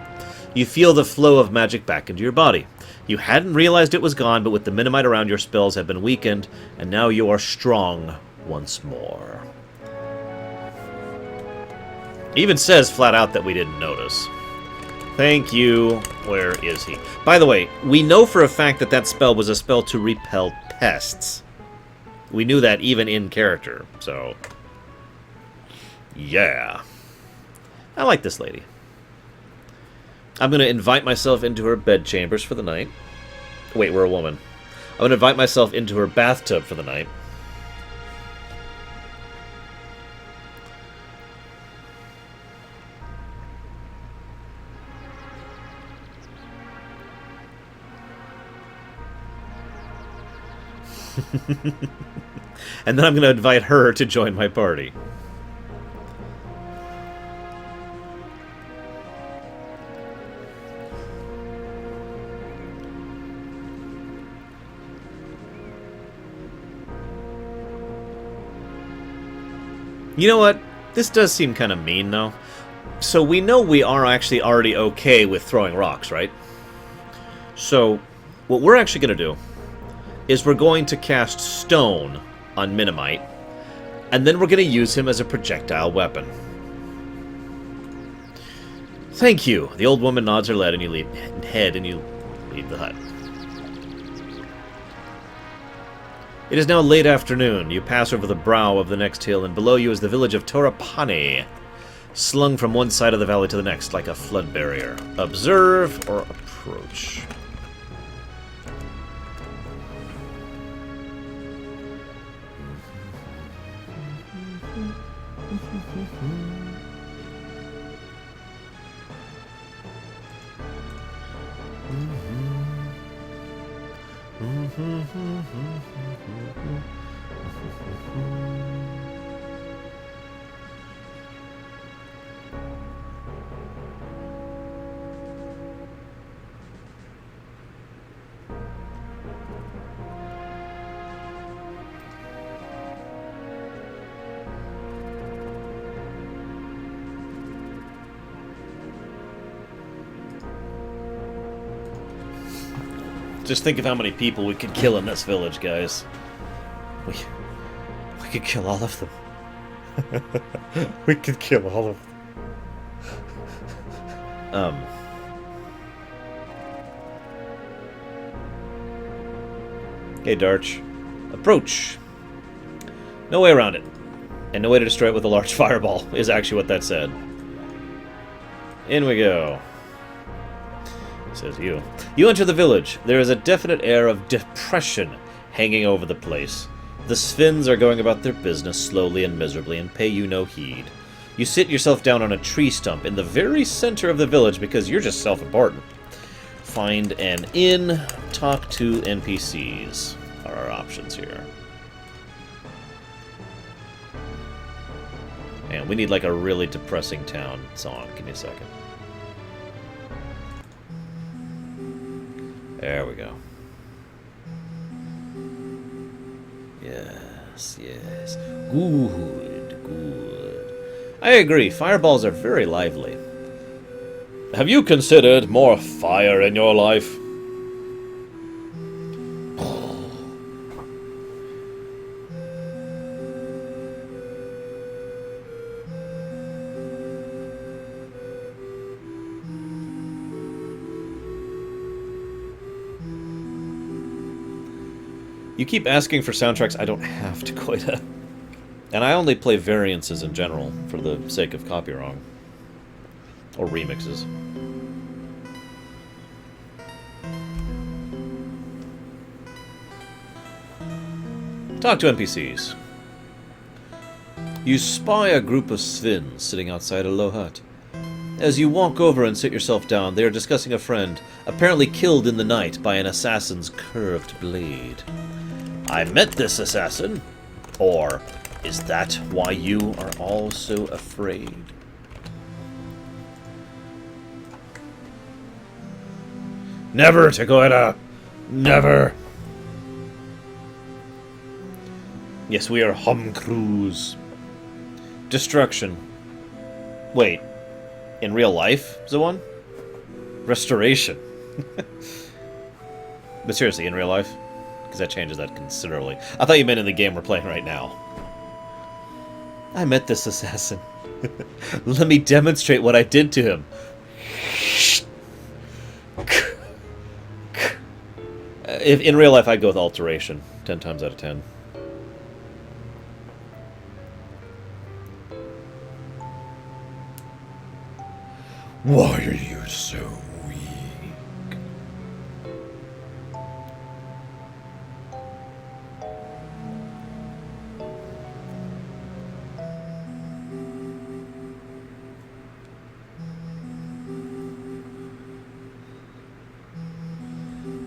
You feel the flow of magic back into your body. You hadn't realized it was gone, but with the Minimite around, your spells have been weakened, and now you are strong once more. Even says flat out that we didn't notice. Thank you. Where is he? By the way, we know for a fact that that spell was a spell to repel pests. We knew that even in character, so... yeah. I like this lady. I'm going to invite myself into her bedchambers for the night. Wait, we're a woman. I'm going to invite myself into her bathtub for the night. And then I'm going to invite her to join my party. You know what? This does seem kind of mean, though. So we know we are actually already okay with throwing rocks, right? So what we're actually going to do is we're going to cast Stone on Minimite, And then we're going to use him as a projectile weapon. Thank you. The old woman nods her head and you leave the hut. It is now late afternoon. You pass over the brow of the next hill, and below you is the village of Torapane, slung from one side of the valley to the next like a flood barrier. Observe or approach. Just think of how many people we could kill in this village, guys. We could kill all of them. We could kill all of them. Okay, Darch. Approach. No way around it. And no way to destroy it with a large fireball is actually what that said. In we go. Says you. You enter the village. There is a definite air of depression hanging over the place. The Svinns are going about their business slowly and miserably and pay you no heed. You sit yourself down on a tree stump in the very center of the village because you're just self-important. Find an inn, talk to NPCs are our options here. And we need like a really depressing town song. Give me a second. There we go. Yes, yes. Good, good. I agree, fireballs are very lively. Have you considered more fire in your life? You keep asking for soundtracks I don't have to Koida. And I only play variances in general, for the sake of copy wrong. Or remixes. Talk to NPCs. You spy a group of Svinns sitting outside a low hut. As you walk over and sit yourself down, they are discussing a friend, apparently killed in the night by an assassin's curved blade. I met this assassin. Or, is that why you are all so afraid? Never, Tegoida! Never! Yes, we are hum crews. Destruction. Wait. In real life, Zoan? Restoration. But seriously, in real life? Because that changes that considerably. I thought you meant in the game we're playing right now. I met this assassin. Let me demonstrate what I did to him. If in real life, I'd go with alteration. 10 times out of 10. Why are you so weak?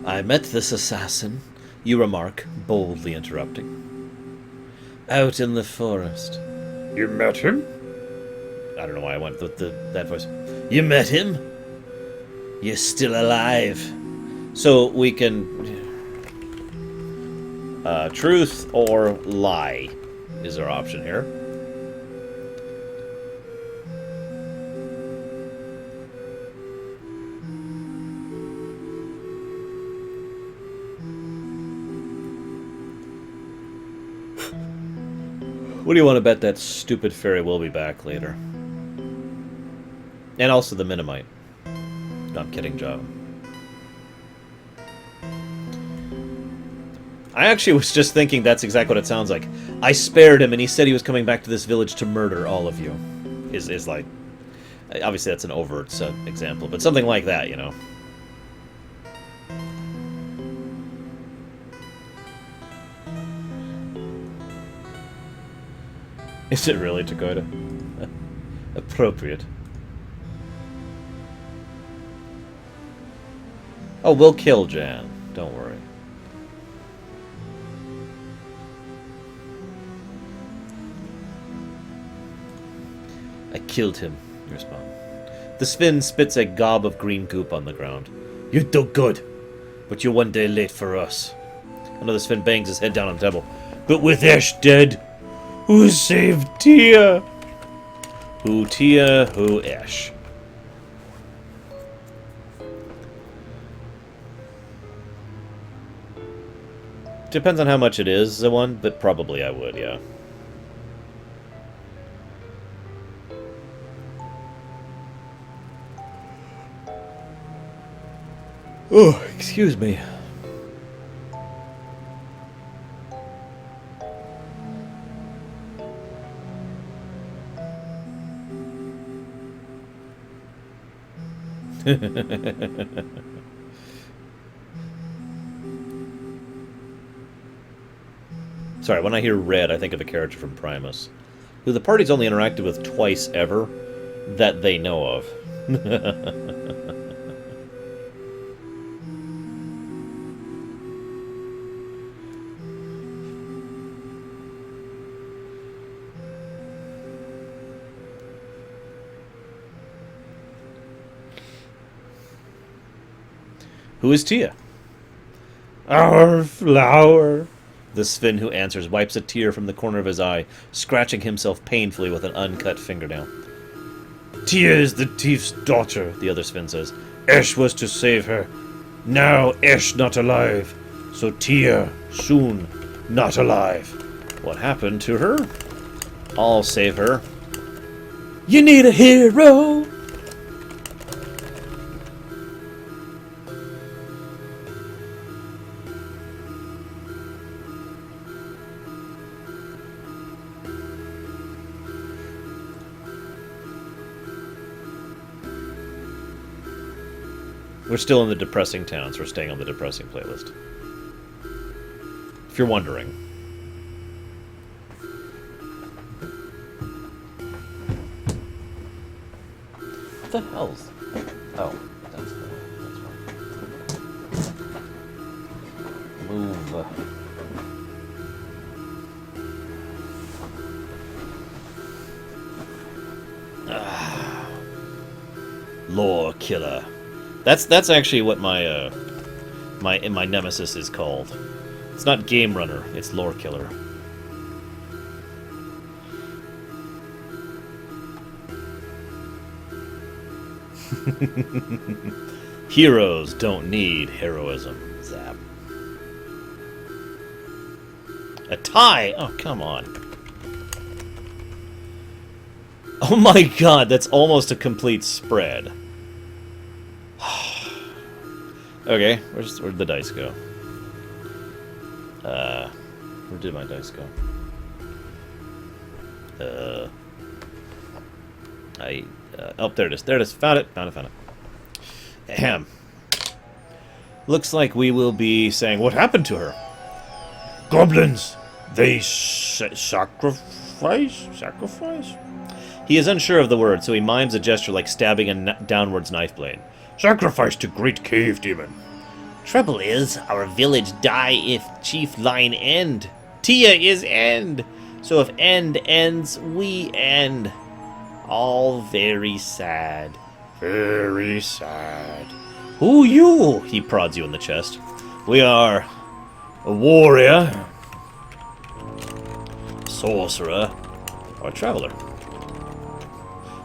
I met this assassin, you remark, boldly interrupting. Out in the forest. You met him? I don't know why I went with that voice. You met him? You're still alive. So we can... truth or lie is our option here. What do you want to bet that stupid fairy will be back later? And also the Minimite. No, I'm kidding, John. I actually was just thinking that's exactly what it sounds like. I spared him, and he said he was coming back to this village to murder all of you. Is like... Obviously, that's an overt example, but something like that, you know. Is it really, Dakota? Appropriate. Oh, we'll kill Jan. Don't worry. I killed him, you respond. The Sven spits a gob of green goop on the ground. You do good, but you're one day late for us. Another Sven bangs his head down on the table. But with Esh dead, who saved Tia? Who Tia, who Esh? Depends on how much it is, the one, but probably I would, yeah. Oh, excuse me. Sorry, when I hear Red, I think of a character from Primus, who the party's only interacted with twice ever, that they know of. Who is Tia? Our flower. The Sven who answers wipes a tear from the corner of his eye, scratching himself painfully with an uncut fingernail. Tia is the thief's daughter, the other Sven says. Esh was to save her. Now Esh not alive. So Tia, soon, not alive. What happened to her? I'll save her. You need a hero! We're still in the depressing towns. We're staying on the depressing playlist. If you're wondering. What the hell's... Oh, that's the way. That's right. Move. Lore killer. That's actually what my my nemesis is called. It's not Game Runner, it's Lore Killer. Heroes don't need heroism. Zap. A tie? Oh, come on. Oh my god, that's almost a complete spread. Okay, where'd the dice go? Where did my dice go? Oh, there it is. There it is. Found it. Found it. Ahem. Looks like we will be saying, what happened to her? Goblins! They sacrifice? Sacrifice? He is unsure of the word, so he mimes a gesture like stabbing a downwards knife blade. Sacrifice to great cave demon. Trouble is, our village die if Chief Line end. Tia is end. So if end ends, we end. All very sad. Very sad. Who you? He prods you in the chest. We are a warrior, sorcerer, or a traveler.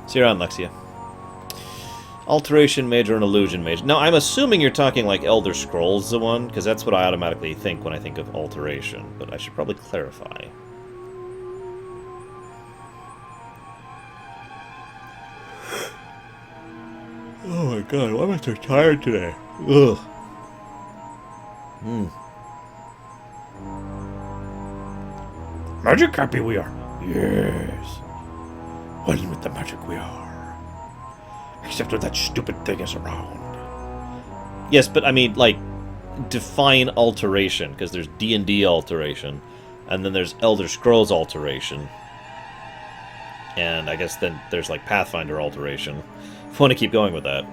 See you around, Lexia. Alteration Mage or an Illusion Mage. Now, I'm assuming you're talking like Elder Scrolls, the one, because that's what I automatically think when I think of Alteration, but I should probably clarify. my god, why am I so tired today? Ugh. Magic happy we are. Yes. One with the magic we are. Except when that stupid thing is around. Yes, but I mean, like, define alteration, because there's D&D alteration, and then there's Elder Scrolls alteration, and I guess then there's, like, Pathfinder alteration. If you want to keep going with that.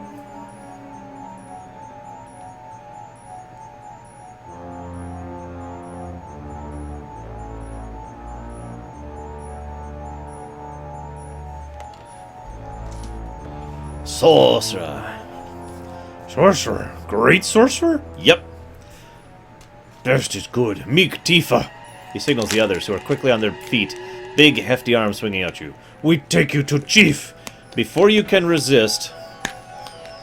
Sorcerer. Sorcerer? Great sorcerer? Yep. Best is good. Meek Tifa. He signals the others, who are quickly on their feet, big, hefty arms swinging at you. We take you to Chief. Before you can resist,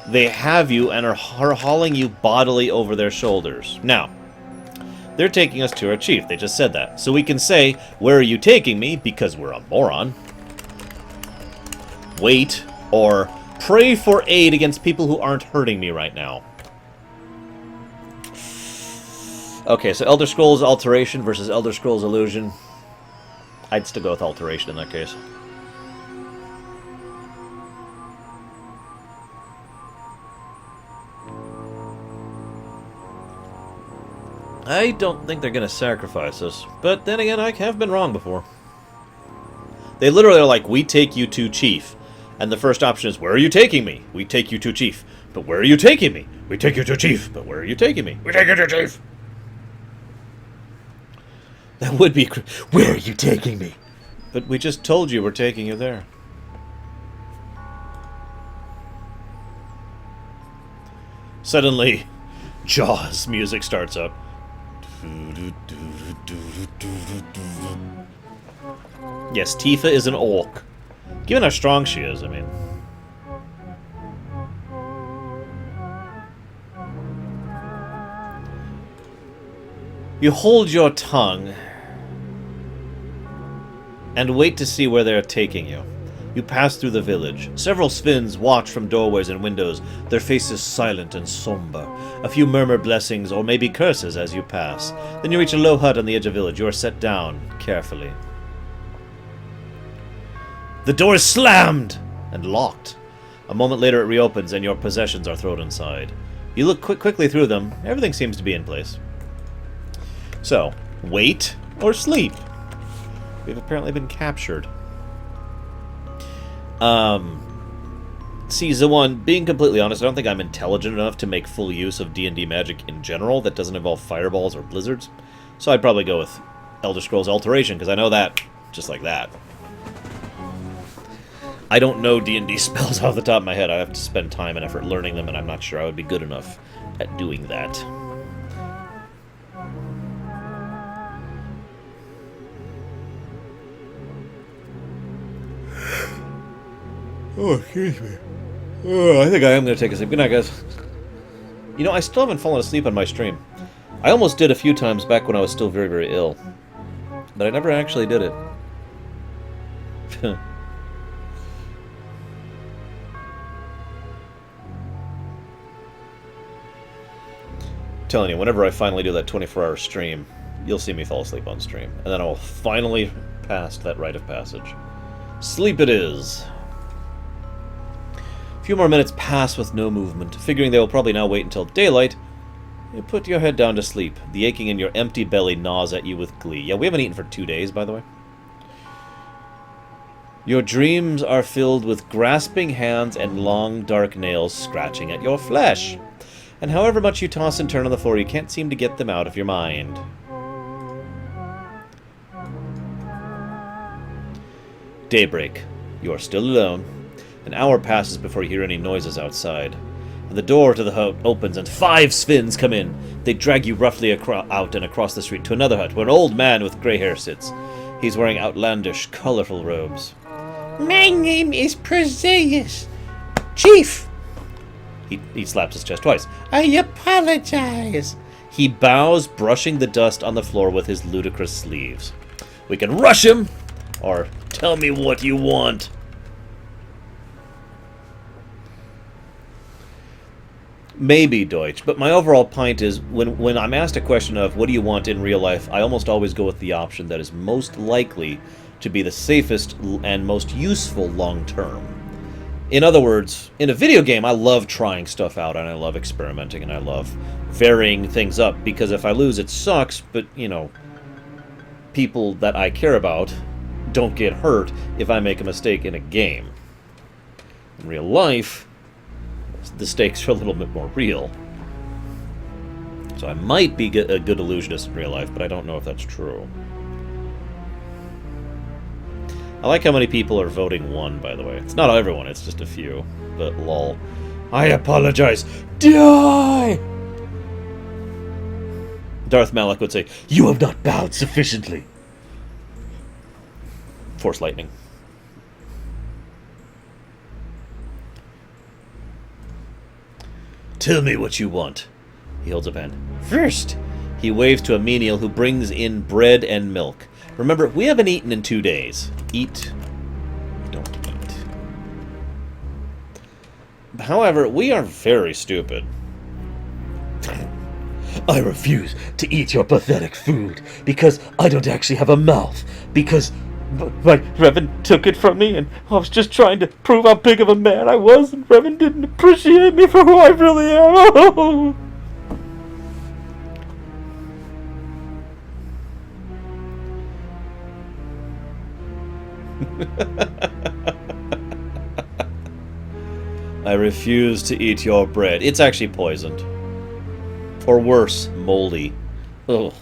they have you and are hauling you bodily over their shoulders. Now, they're taking us to our chief. They just said that. So we can say, where are you taking me? Because we're a moron. Wait, or pray for aid against people who aren't hurting me right now. Okay, so Elder Scrolls Alteration versus Elder Scrolls Illusion. I'd still go with Alteration in that case. I don't think they're going to sacrifice us. But then again, I have been wrong before. They literally are like, we take you to Chief. And the first option is, where are you taking me? We take you to Chief. But where are you taking me? We take you to Chief. But where are you taking me? We take you to Chief. That would be... Where are you taking me? But we just told you we're taking you there. Suddenly, Jaws music starts up. Yes, Tifa is an orc. Given how strong she is, I mean... You hold your tongue and wait to see where they're taking you. You pass through the village. Several Svinns watch from doorways and windows, their faces silent and somber. A few murmur blessings or maybe curses as you pass. Then you reach a low hut on the edge of the village. You are set down carefully. The door is slammed and locked. A moment later it reopens and your possessions are thrown inside. You look quickly through them. Everything seems to be in place. So, wait or sleep. We've apparently been captured. See, Zawan, being completely honest, I don't think I'm intelligent enough to make full use of D&D magic in general that doesn't involve fireballs or blizzards. So I'd probably go with Elder Scrolls Alteration, because I know that just like that. I don't know D&D spells off the top of my head. I have to spend time and effort learning them, and I'm not sure I would be good enough at doing that. Oh, excuse me. Oh, I think I am going to take a sleep. Good night, guys. You know, I still haven't fallen asleep on my stream. I almost did a few times back when I was still very, very ill. But I never actually did it. Telling you, whenever I finally do that 24-hour stream, you'll see me fall asleep on stream. And then I will finally pass that rite of passage. Sleep it is. A few more minutes pass with no movement. Figuring they will probably now wait until daylight, you put your head down to sleep. The aching in your empty belly gnaws at you with glee. Yeah, we haven't eaten for 2 days, by the way. Your dreams are filled with grasping hands and long, dark nails scratching at your flesh. And however much you toss and turn on the floor, you can't seem to get them out of your mind. Daybreak. You are still alone. An hour passes before you hear any noises outside. And the door to the hut opens and 5 Svinns come in. They drag you roughly out and across the street to another hut where an old man with grey hair sits. He's wearing outlandish, colorful robes. My name is Proseus. Chief! He slaps his chest twice. I apologize. He bows, brushing the dust on the floor with his ludicrous sleeves. We can rush him, or tell me what you want. Maybe Deutsch, but my overall point is when I'm asked a question of what do you want in real life, I almost always go with the option that is most likely to be the safest and most useful long term. In other words, in a video game, I love trying stuff out, and I love experimenting, and I love varying things up, because if I lose, it sucks, but, you know, people that I care about don't get hurt if I make a mistake in a game. In real life, the stakes are a little bit more real. So I might be a good illusionist in real life, but I don't know if that's true. I like how many people are voting 1, by the way. It's not everyone, it's just a few. But lol. I apologize. Die! Darth Malak would say, "You have not bowed sufficiently." Force lightning. Tell me what you want. He holds up hand. First, he waves to a menial who brings in bread and milk. Remember, we haven't eaten in 2 days. Eat. Don't eat. However, we are very stupid. I refuse to eat your pathetic food because I don't actually have a mouth. Because my Revan took it from me, and I was just trying to prove how big of a man I was, and Revan didn't appreciate me for who I really am. I refuse to eat your bread. It's actually poisoned. Or worse, moldy. Ugh.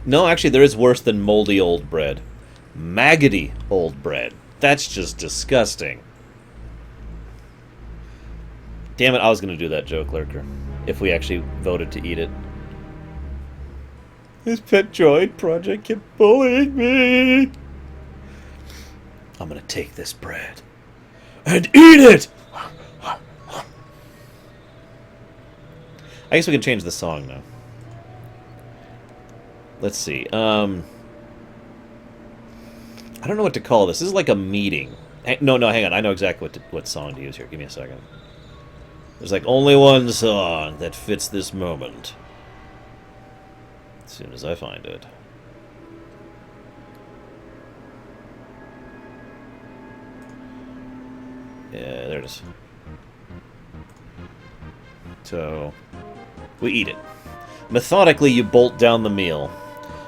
No, actually, there is worse than moldy old bread. Maggoty old bread. That's just disgusting. Damn it, I was going to do that joke, Lurker. If we actually voted to eat it. His pet droid project kept bullying me. I'm going to take this bread and eat it! I guess we can change the song now. Let's see. I don't know what to call this. This is like a meeting. No, hang on. I know exactly what song to use here. Give me a second. There's like only one song that fits this moment. As soon as I find it. Yeah, there it is. So, we eat it. Methodically, you bolt down the meal.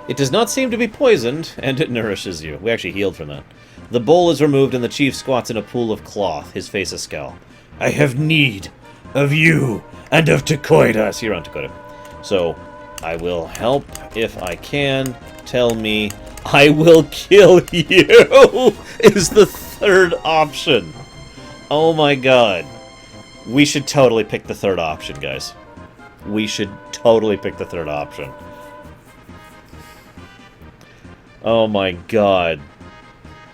It does not seem to be poisoned, and it nourishes you. We actually healed from that. The bowl is removed, and the chief squats in a pool of cloth, his face a scowl. I have need of you and of Takoidas. You're on Takoida. So, I will help if I can. Tell me, I will kill you, is the third option. Oh my god. We should totally pick the third option, guys. We should totally pick the third option. Oh my god.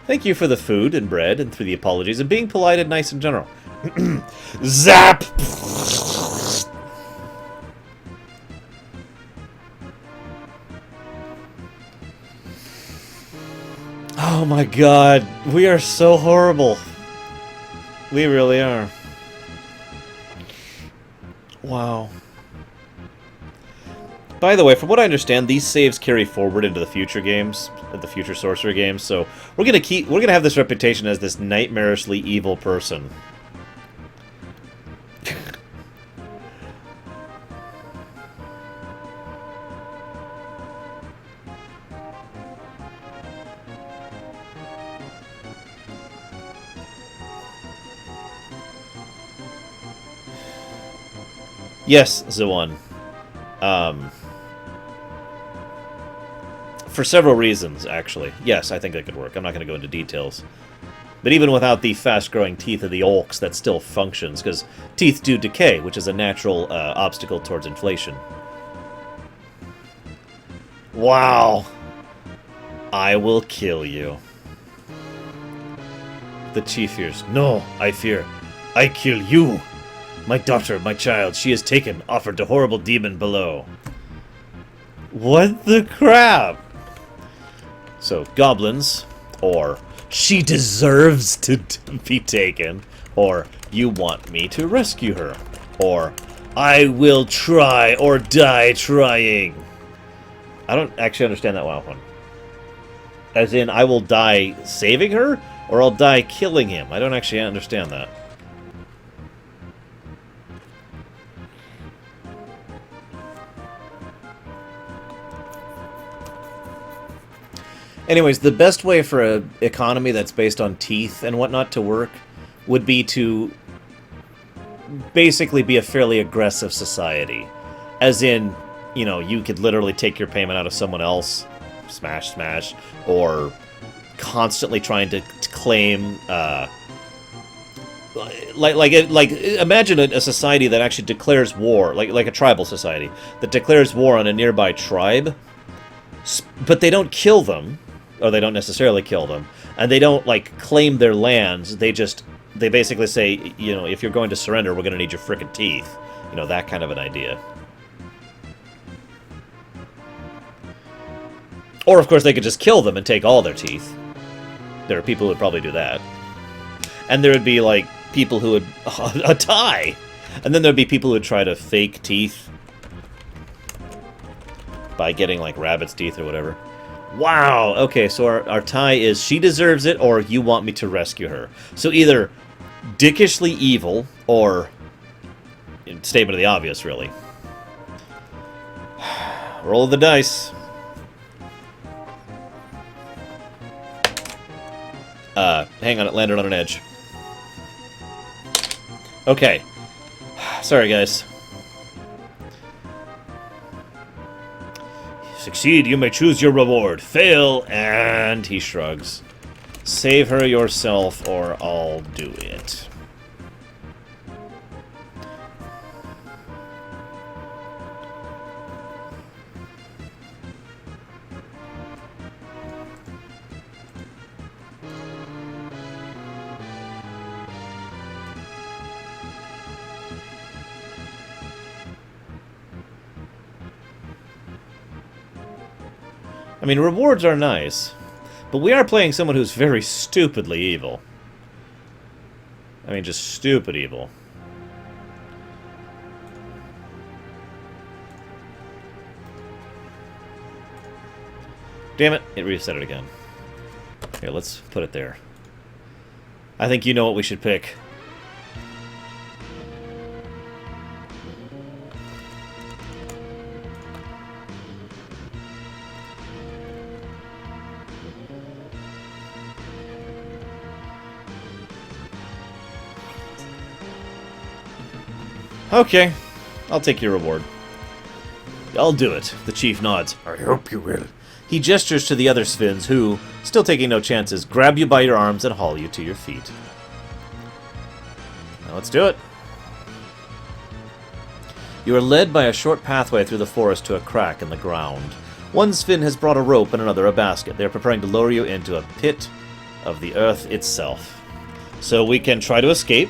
Thank you for the food and bread and for the apologies and being polite and nice in general. Zap! Oh my god. We are so horrible. We really are. Wow. By the way, from what I understand, these saves carry forward into the future games, the future Sorcery games. So we're gonna have this reputation as this nightmarishly evil person. Yes, Zawan. For several reasons, actually. Yes, I think that could work. I'm not going to go into details. But even without the fast-growing teeth of the orcs, that still functions, because teeth do decay, which is a natural obstacle towards inflation. Wow. I will kill you. The chief fears. No, I fear. I kill you. My daughter, my child, she is taken, offered to horrible demon below. What the crap? So, goblins, or she deserves to be taken, Or, you want me to rescue her. Or, I will try or die trying. I don't actually understand that one. As in, I will die saving her? Or I'll die killing him? I don't actually understand that. Anyways, the best way for an economy that's based on teeth and whatnot to work would be to basically be a fairly aggressive society. As in, you know, you could literally take your payment out of someone else, smash, or constantly trying to claim, imagine a society that actually declares war, like a tribal society, that declares war on a nearby tribe, but they don't kill them, or they don't necessarily kill them, and they don't, like, claim their lands, they basically say, you know, if you're going to surrender, we're going to need your frickin' teeth. You know, that kind of an idea. Or, of course, they could just kill them and take all their teeth. There are people who would probably do that. And there would be, like, people who would... a tie! And then there'd be people who would try to fake teeth by getting, like, rabbit's teeth or whatever. Wow! Okay, so our tie is she deserves it or you want me to rescue her. So either dickishly evil or... statement of the obvious, really. Roll the dice. Hang on, it landed on an edge. Okay. Sorry, guys. Succeed, you may choose your reward. Fail, and he shrugs. Save her yourself, or I'll do it. I mean, rewards are nice, but we are playing someone who's very stupidly evil. I mean, just stupid evil. Damn it, it reset it again. Here, let's put it there. I think you know what we should pick. Okay, I'll take your reward. I'll do it, the chief nods. I hope you will. He gestures to the other Sphins who, still taking no chances, grab you by your arms and haul you to your feet. Now let's do it. You are led by a short pathway through the forest to a crack in the ground. One Sphin has brought a rope and another a basket. They are preparing to lower you into a pit of the earth itself. So we can try to escape.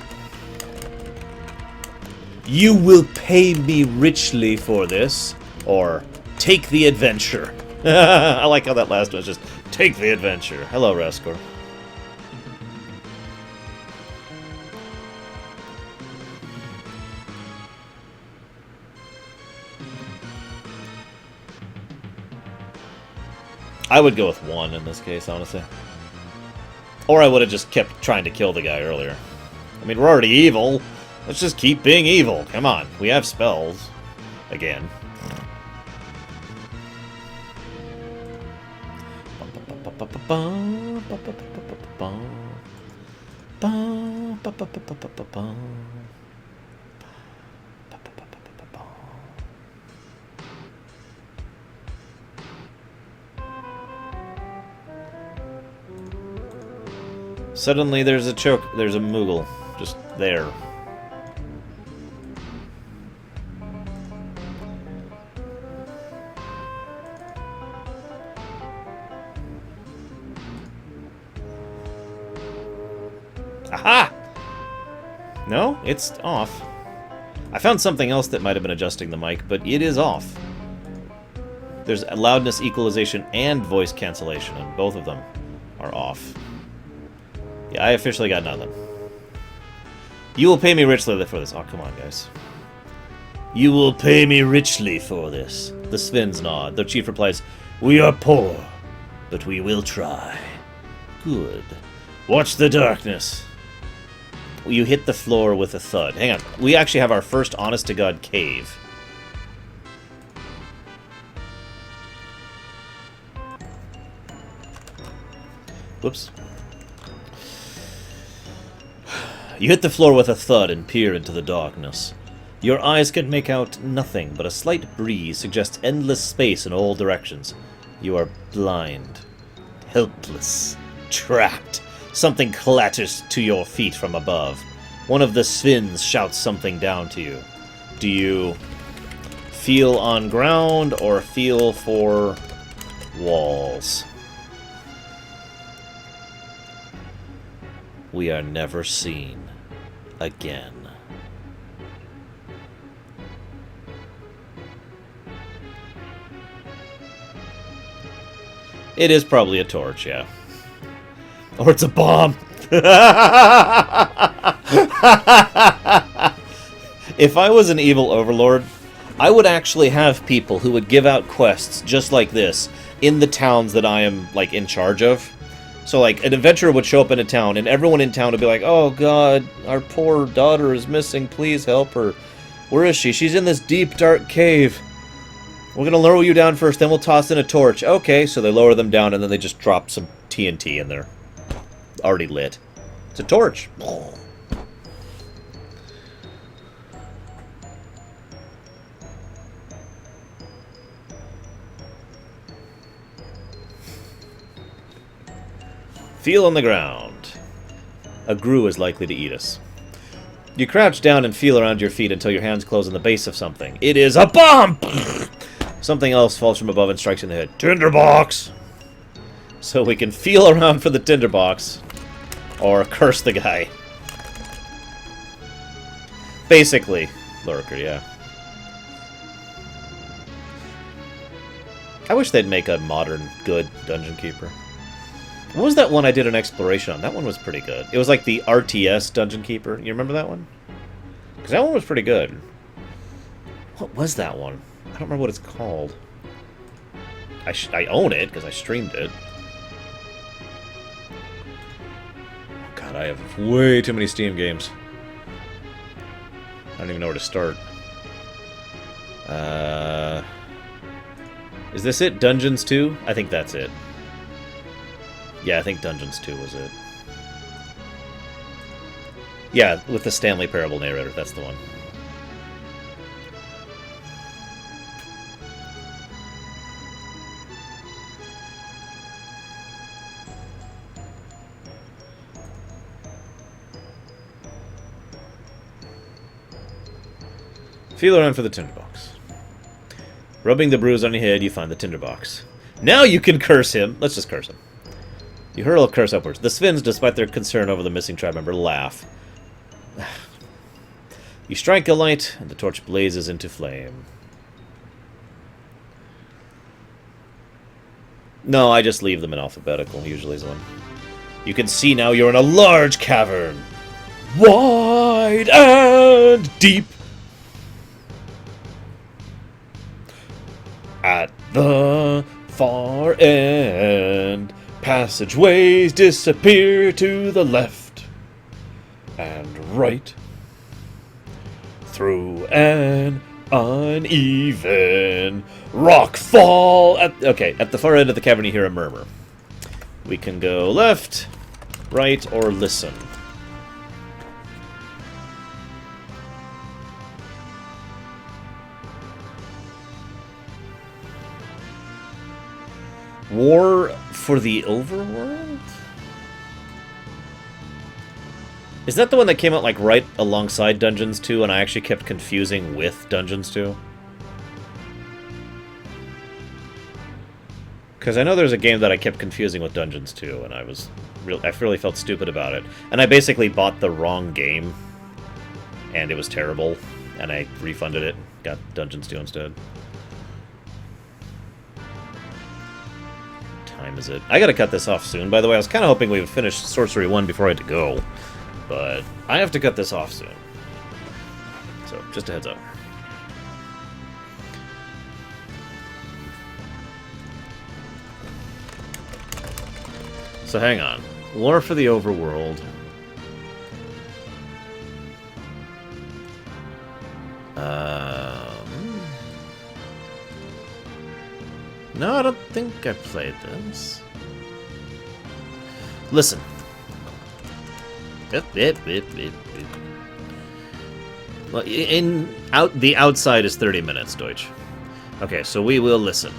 You will pay me richly for this, or take the adventure. I like how that last one was just, take the adventure. Hello, Raskor. I would go with 1 in this case, honestly. Or I would have just kept trying to kill the guy earlier. I mean, we're already evil. Let's just keep being evil. Come on. We have spells. Again. Suddenly there's a Moogle. Just there. Aha! No, it's off. I found something else that might have been adjusting the mic, but it is off. There's loudness equalization and voice cancellation, and both of them are off. Yeah, I officially got nothing. You will pay me richly for this. Oh, come on, guys. You will pay me richly for this. The Svins nod. The chief replies, we are poor, but we will try. Good. Watch the darkness. You hit the floor with a thud. Hang on. We actually have our first honest-to-God cave. Whoops. You hit the floor with a thud and peer into the darkness. Your eyes can make out nothing, but a slight breeze suggests endless space in all directions. You are blind, helpless, trapped. Something clatters to your feet from above. One of the Svins shouts something down to you. Do you feel on ground or feel for walls? We are never seen again. It is probably a torch, yeah. Or it's a bomb. If I was an evil overlord, I would actually have people who would give out quests just like this in the towns that I am, like, in charge of. So, like, an adventurer would show up in a town, and everyone in town would be like, oh, God, our poor daughter is missing. Please help her. Where is she? She's in this deep, dark cave. We're going to lower you down first, then we'll toss in a torch. Okay, so they lower them down, and then they just drop some TNT in there. Already lit. It's a torch. Feel on the ground. A grue is likely to eat us. You crouch down and feel around your feet until your hands close on the base of something. It is a bomb! Something else falls from above and strikes in the head. Tinderbox! So we can feel around for the tinderbox. Or curse the guy. Basically, lurker, yeah. I wish they'd make a modern, good Dungeon Keeper. What was that one I did an exploration on? That one was pretty good. It was like the RTS Dungeon Keeper. You remember that one? Because that one was pretty good. What was that one? I don't remember what it's called. I own it because I streamed it. God, I have way too many Steam games. I don't even know where to start. Is this it? Dungeons 2? I think that's it. Yeah, I think Dungeons 2 was it. Yeah, with the Stanley Parable narrator, that's the one. Feel around for the tinderbox. Rubbing the bruise on your head, you find the tinderbox. Now you can curse him. Let's just curse him. You hurl a curse upwards. The Svins, despite their concern over the missing tribe member, laugh. You strike a light, and the torch blazes into flame. No, I just leave them in alphabetical, usually is one. You can see now you're in a large cavern. Wide and deep. At the far end, passageways disappear to the left and right through an uneven rock fall. At the far end of the cavern you hear a murmur. We can go left, right, or listen. War for the Overworld? Is that the one that came out like right alongside Dungeons 2 and I actually kept confusing with Dungeons 2? Because I know there's a game that I kept confusing with Dungeons 2 and I really felt stupid about it. And I basically bought the wrong game and it was terrible and I refunded it, got Dungeons 2 instead. Time is it? I gotta cut this off soon, by the way. I was kind of hoping we would finish Sorcery 1 before I had to go. But I have to cut this off soon. So, just a heads up. So hang on. Lore for the overworld. No, I don't think I played this. Listen. Well, the outside is 30 minutes, Deutsch. Okay, so we will listen.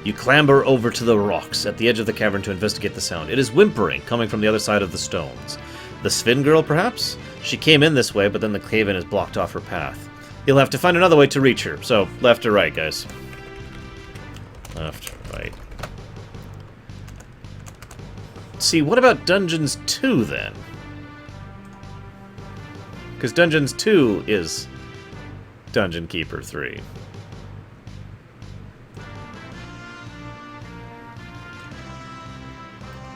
You clamber over to the rocks at the edge of the cavern to investigate the sound. It is whimpering, coming from the other side of the stones. The Sven girl, perhaps? She came in this way, but then the cave-in has blocked off her path. You'll have to find another way to reach her. So, left or right, guys? Left, right. See, what about Dungeons 2, then? Because Dungeons 2 is Dungeon Keeper 3.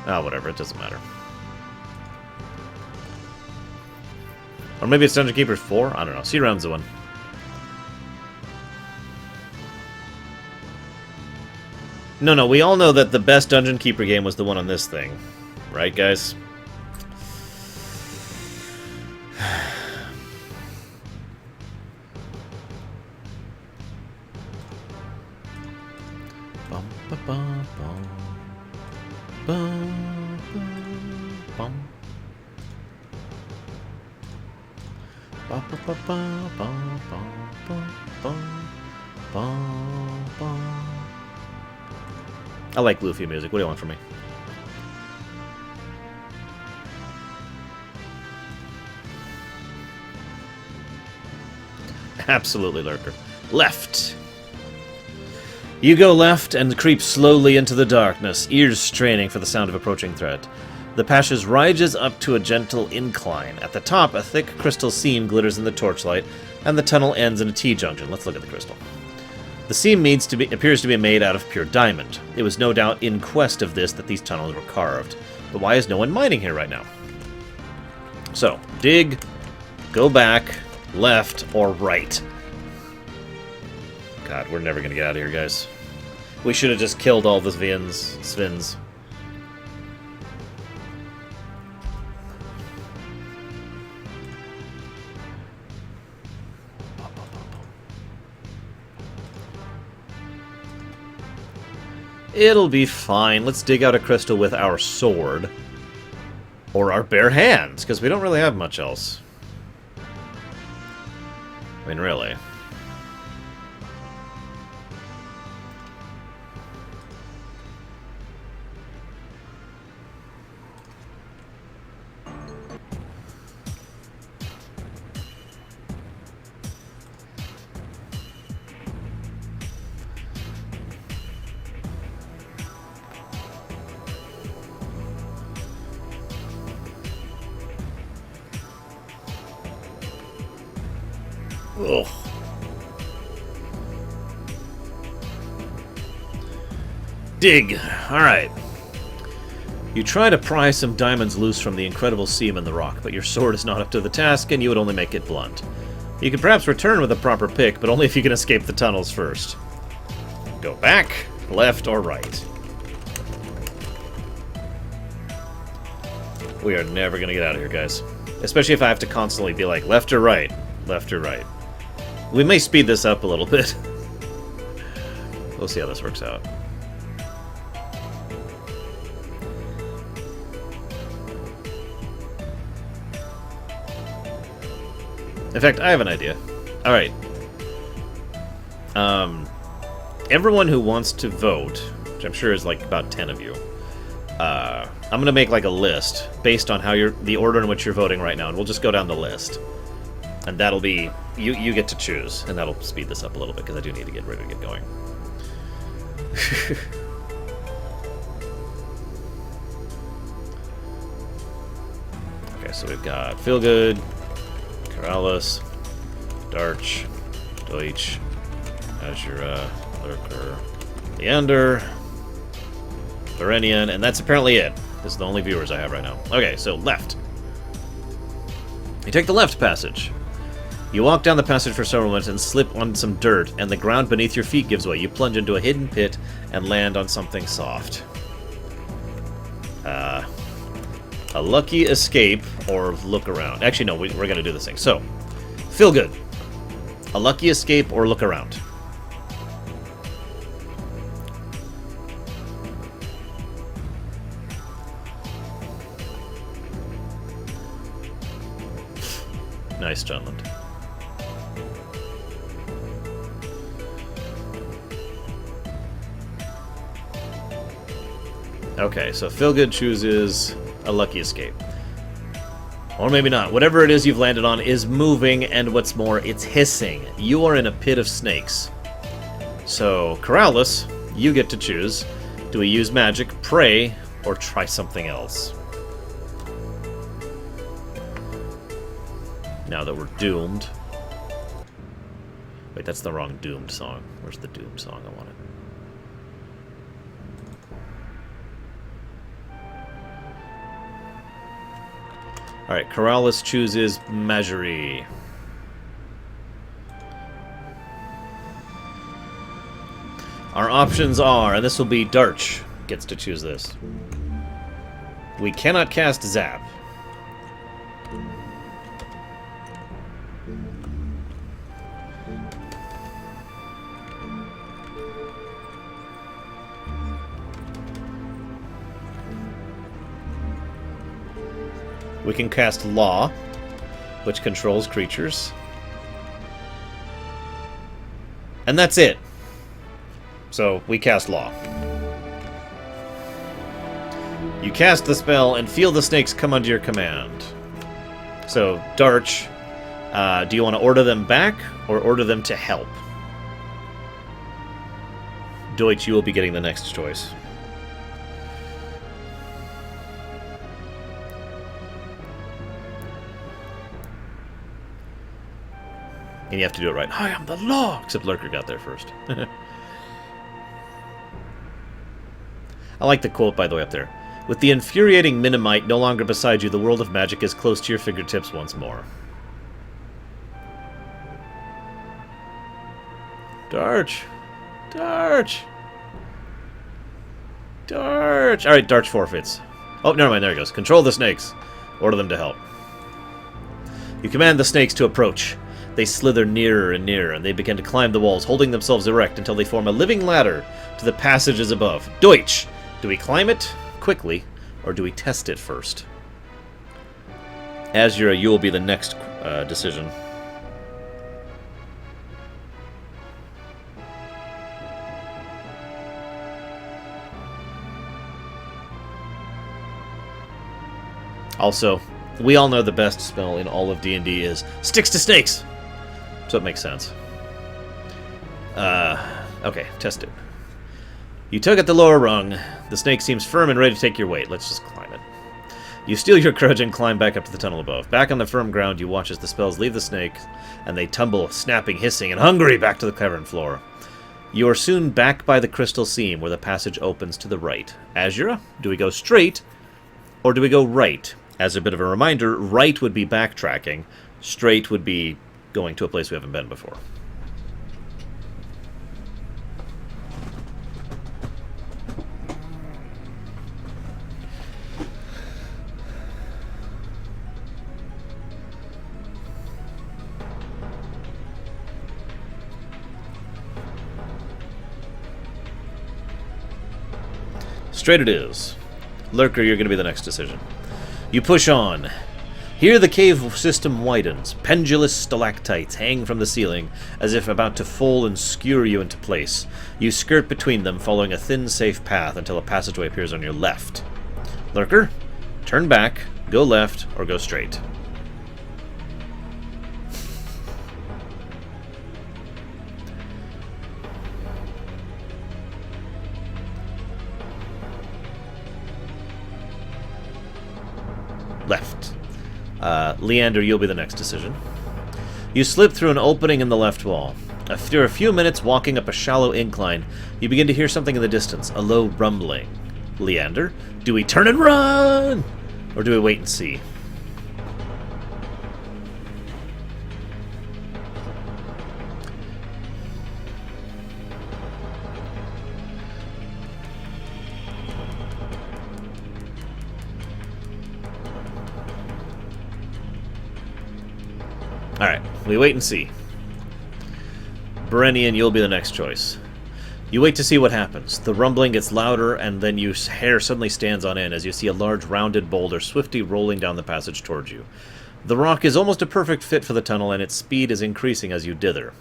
Oh, whatever, it doesn't matter. Or maybe it's Dungeon Keeper 4? I don't know. C-Round's the one. No, we all know that the best Dungeon Keeper game was the one on this thing. Right, guys? Bum, ba, bum, bum. Bum, bum, bum. Ba, ba, ba, ba, bum, bum, bum, bum, bum, bum. I like Luffy music. What do you want from me? Absolutely, Lurker. Left. You go left and creep slowly into the darkness, ears straining for the sound of approaching threat. The passage rises up to a gentle incline. At the top, a thick crystal seam glitters in the torchlight, and the tunnel ends in a T-junction. Let's look at the crystal. The seam appears to be made out of pure diamond. It was no doubt in quest of this that these tunnels were carved. But why is no one mining here right now? So, dig, go back, left, or right. God, we're never going to get out of here, guys. We should have just killed all the Svins. It'll be fine. Let's dig out a crystal with our sword. Or our bare hands, because we don't really have much else. I mean, really. Ugh. Dig. Alright. You try to pry some diamonds loose from the incredible seam in the rock, but your sword is not up to the task, and you would only make it blunt. You could perhaps return with a proper pick, but only if you can escape the tunnels first. Go back, left, or right. We are never going to get out of here, guys. Especially if I have to constantly be like, left or right, left or right. We may speed this up a little bit. We'll see how this works out. In fact, I have an idea. Alright. Everyone who wants to vote, which I'm sure is like about 10 of you, I'm going to make like a list based on how the order in which you're voting right now, and we'll just go down the list. And that'll be... You get to choose, and that'll speed this up a little bit, because I do need to get ready to get going. Okay, so we've got Feelgood, Corrales, Darch, Deutsch, Azura, Lurker, Leander, Berenian, and that's apparently it. This is the only viewers I have right now. Okay, so left. You take the left passage. You walk down the passage for several minutes and slip on some dirt, and the ground beneath your feet gives way. You plunge into a hidden pit and land on something soft. A lucky escape or look around. Actually, no, we're going to do this thing. So, feel good. A lucky escape or look around. Nice, Johnland. Okay, so Feelgood chooses a lucky escape. Or maybe not. Whatever it is you've landed on is moving, and what's more, it's hissing. You are in a pit of snakes. So, Corrales, you get to choose. Do we use magic, pray, or try something else? Now that we're doomed. Wait, that's the wrong doomed song. Where's the doomed song? I want it. Alright, Corrales chooses Majorie. Our options are, and this will be Darch gets to choose this. We cannot cast Zap. We can cast Law, which controls creatures. And that's it. So, we cast Law. You cast the spell and feel the snakes come under your command. So, Darch, do you want to order them back or order them to help? Deutsch, you will be getting the next choice. And you have to do it right. I am the law! Except Lurker got there first. I like the quote, by the way, up there. With the infuriating Minimite no longer beside you, the world of magic is close to your fingertips once more. Darch! Darch! Darch! Alright, Darch forfeits. Oh, never mind, there he goes. Control the snakes. Order them to help. You command the snakes to approach. They slither nearer and nearer, and they begin to climb the walls, holding themselves erect until they form a living ladder to the passages above. Deutsch! Do we climb it quickly, or do we test it first? Azura, you will be the next decision. Also, we all know the best spell in all of D&D is Sticks to Snakes! So it makes sense. Okay, test it. You tug at the lower rung. The snake seems firm and ready to take your weight. Let's just climb it. You steal your courage and climb back up to the tunnel above. Back on the firm ground, you watch as the spells leave the snake, and they tumble, snapping, hissing, and hungry back to the cavern floor. You are soon back by the crystal seam, where the passage opens to the right. Azura, do we go straight, or do we go right? As a bit of a reminder, right would be backtracking. Straight would be going to a place we haven't been before. Straight it is. Lurker, you're going to be the next decision. You push on. Here the cave system widens. Pendulous stalactites hang from the ceiling, as if about to fall and skewer you into place. You skirt between them, following a thin, safe path until a passageway appears on your left. Lurker, turn back, go left, or go straight. Left. Leander, you'll be the next decision. You slip through an opening in the left wall. After a few minutes walking up a shallow incline, you begin to hear something in the distance, a low rumbling. Leander, do we turn and run? Or do we wait and see? Alright, we wait and see. Berenian, you'll be the next choice. You wait to see what happens. The rumbling gets louder, and then your hair suddenly stands on end as you see a large rounded boulder swiftly rolling down the passage towards you. The rock is almost a perfect fit for the tunnel, and its speed is increasing as you dither.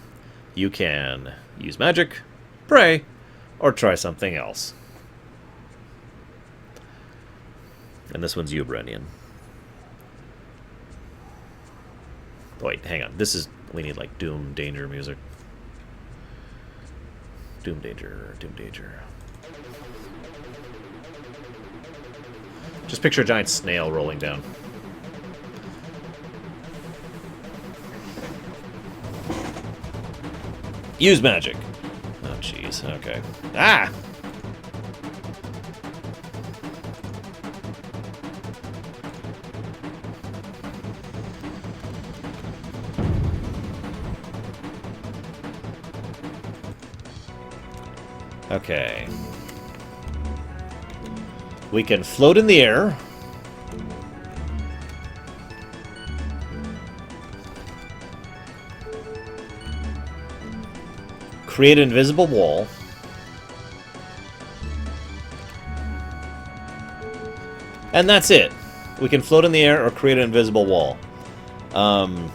You can use magic, pray, or try something else. And this one's you, Berenian. Wait, hang on. This is... we need, like, Doom Danger music. Doom Danger, Doom Danger. Just picture a giant snail rolling down. Use magic. Oh, jeez. Okay. Ah! Okay. We can float in the air. Create an invisible wall. And that's it. We can float in the air or create an invisible wall. I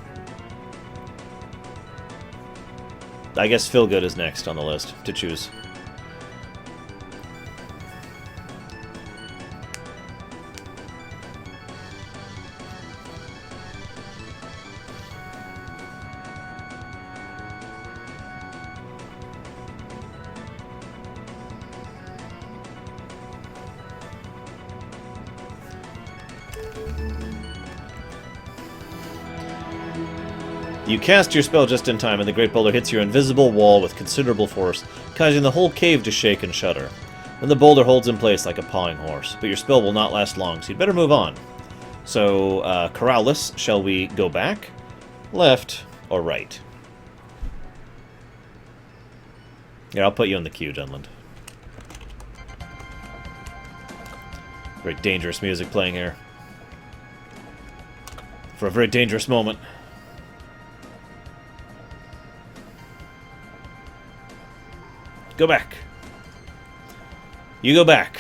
guess Feel Good is next on the list to choose. You cast your spell just in time, and the Great Boulder hits your invisible wall with considerable force, causing the whole cave to shake and shudder. Then the boulder holds in place like a pawing horse, but your spell will not last long, so you'd better move on. So, Corrallus, shall we go back, left, or right? Yeah, I'll put you in the queue, Dunland. Very dangerous music playing here. For a very dangerous moment. Go back. You go back.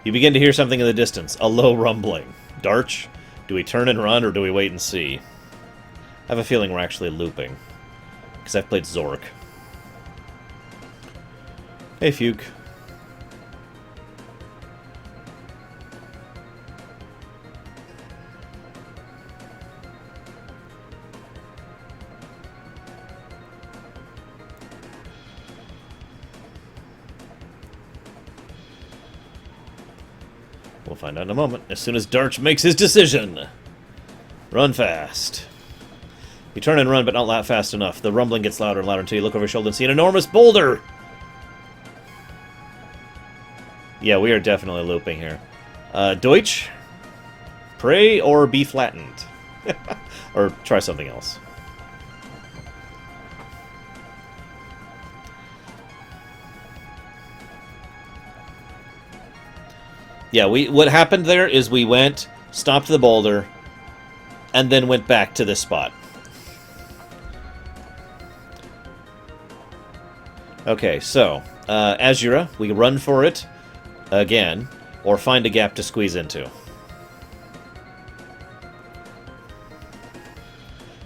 You begin to hear something in the distance. A low rumbling. Darch, do we turn and run, or do we wait and see? I have a feeling we're actually looping. Because I've played Zork. Hey, Fuke. We'll find out in a moment, as soon as Darch makes his decision. Run fast. You turn and run, but not fast enough. The rumbling gets louder and louder until you look over your shoulder and see an enormous boulder! Yeah, we are definitely looping here. Deutsch? Pray or be flattened? Or try something else. Yeah, what happened there is we went, stopped the boulder, and then went back to this spot. Okay, so, Azura, we run for it again, or find a gap to squeeze into.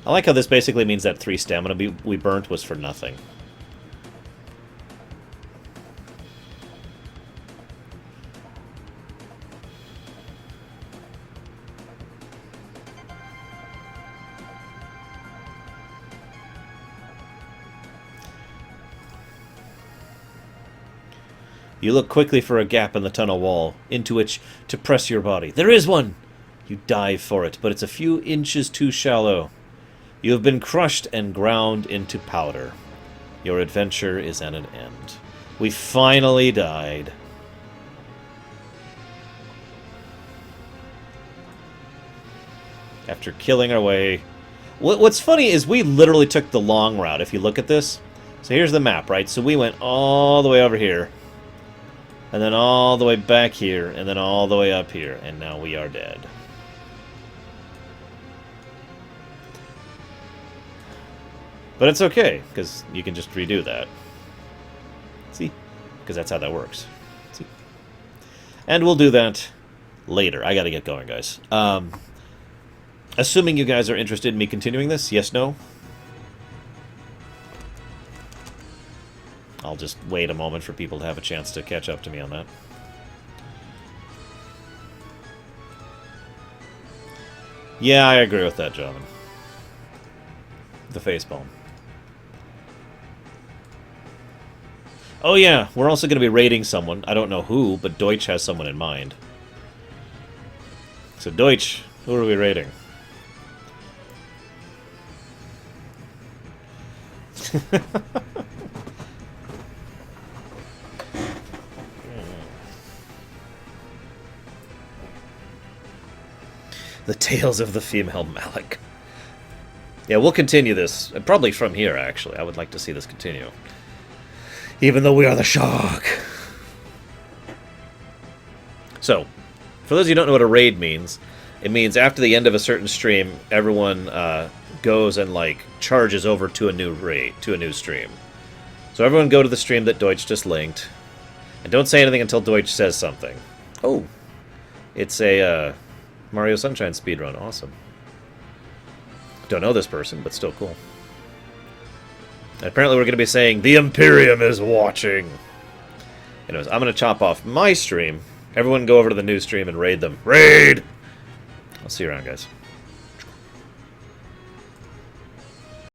I like how this basically means that 3 stamina we burnt was for nothing. You look quickly for a gap in the tunnel wall, into which to press your body. There is one! You dive for it, but it's a few inches too shallow. You have been crushed and ground into powder. Your adventure is at an end. We finally died. After killing our way... What's funny is we literally took the long route, if you look at this. So here's the map, right? So we went all the way over here. And then all the way back here, and then all the way up here, and now we are dead. But it's okay, because you can just redo that. See? Because that's how that works. See? And we'll do that later. I gotta get going, guys. Assuming you guys are interested in me continuing this, yes, no? I'll just wait a moment for people to have a chance to catch up to me on that. Yeah, I agree with that, gentlemen. The facepalm. Oh yeah, we're also going to be raiding someone. I don't know who, but Deutsch has someone in mind. So Deutsch, who are we raiding? The Tales of the Female Malik. Yeah, we'll continue this. Probably from here, actually. I would like to see this continue. Even though we are the shark. So, for those of you who don't know what a raid means, it means after the end of a certain stream, everyone goes and, like, charges over to a new raid, to a new stream. So everyone go to the stream that Deutsch just linked. And don't say anything until Deutsch says something. Oh, it's a Mario Sunshine speedrun. Awesome. Don't know this person, but still cool. And apparently we're going to be saying, the Imperium is watching. Anyways, I'm going to chop off my stream. Everyone go over to the new stream and raid them. Raid! I'll see you around, guys.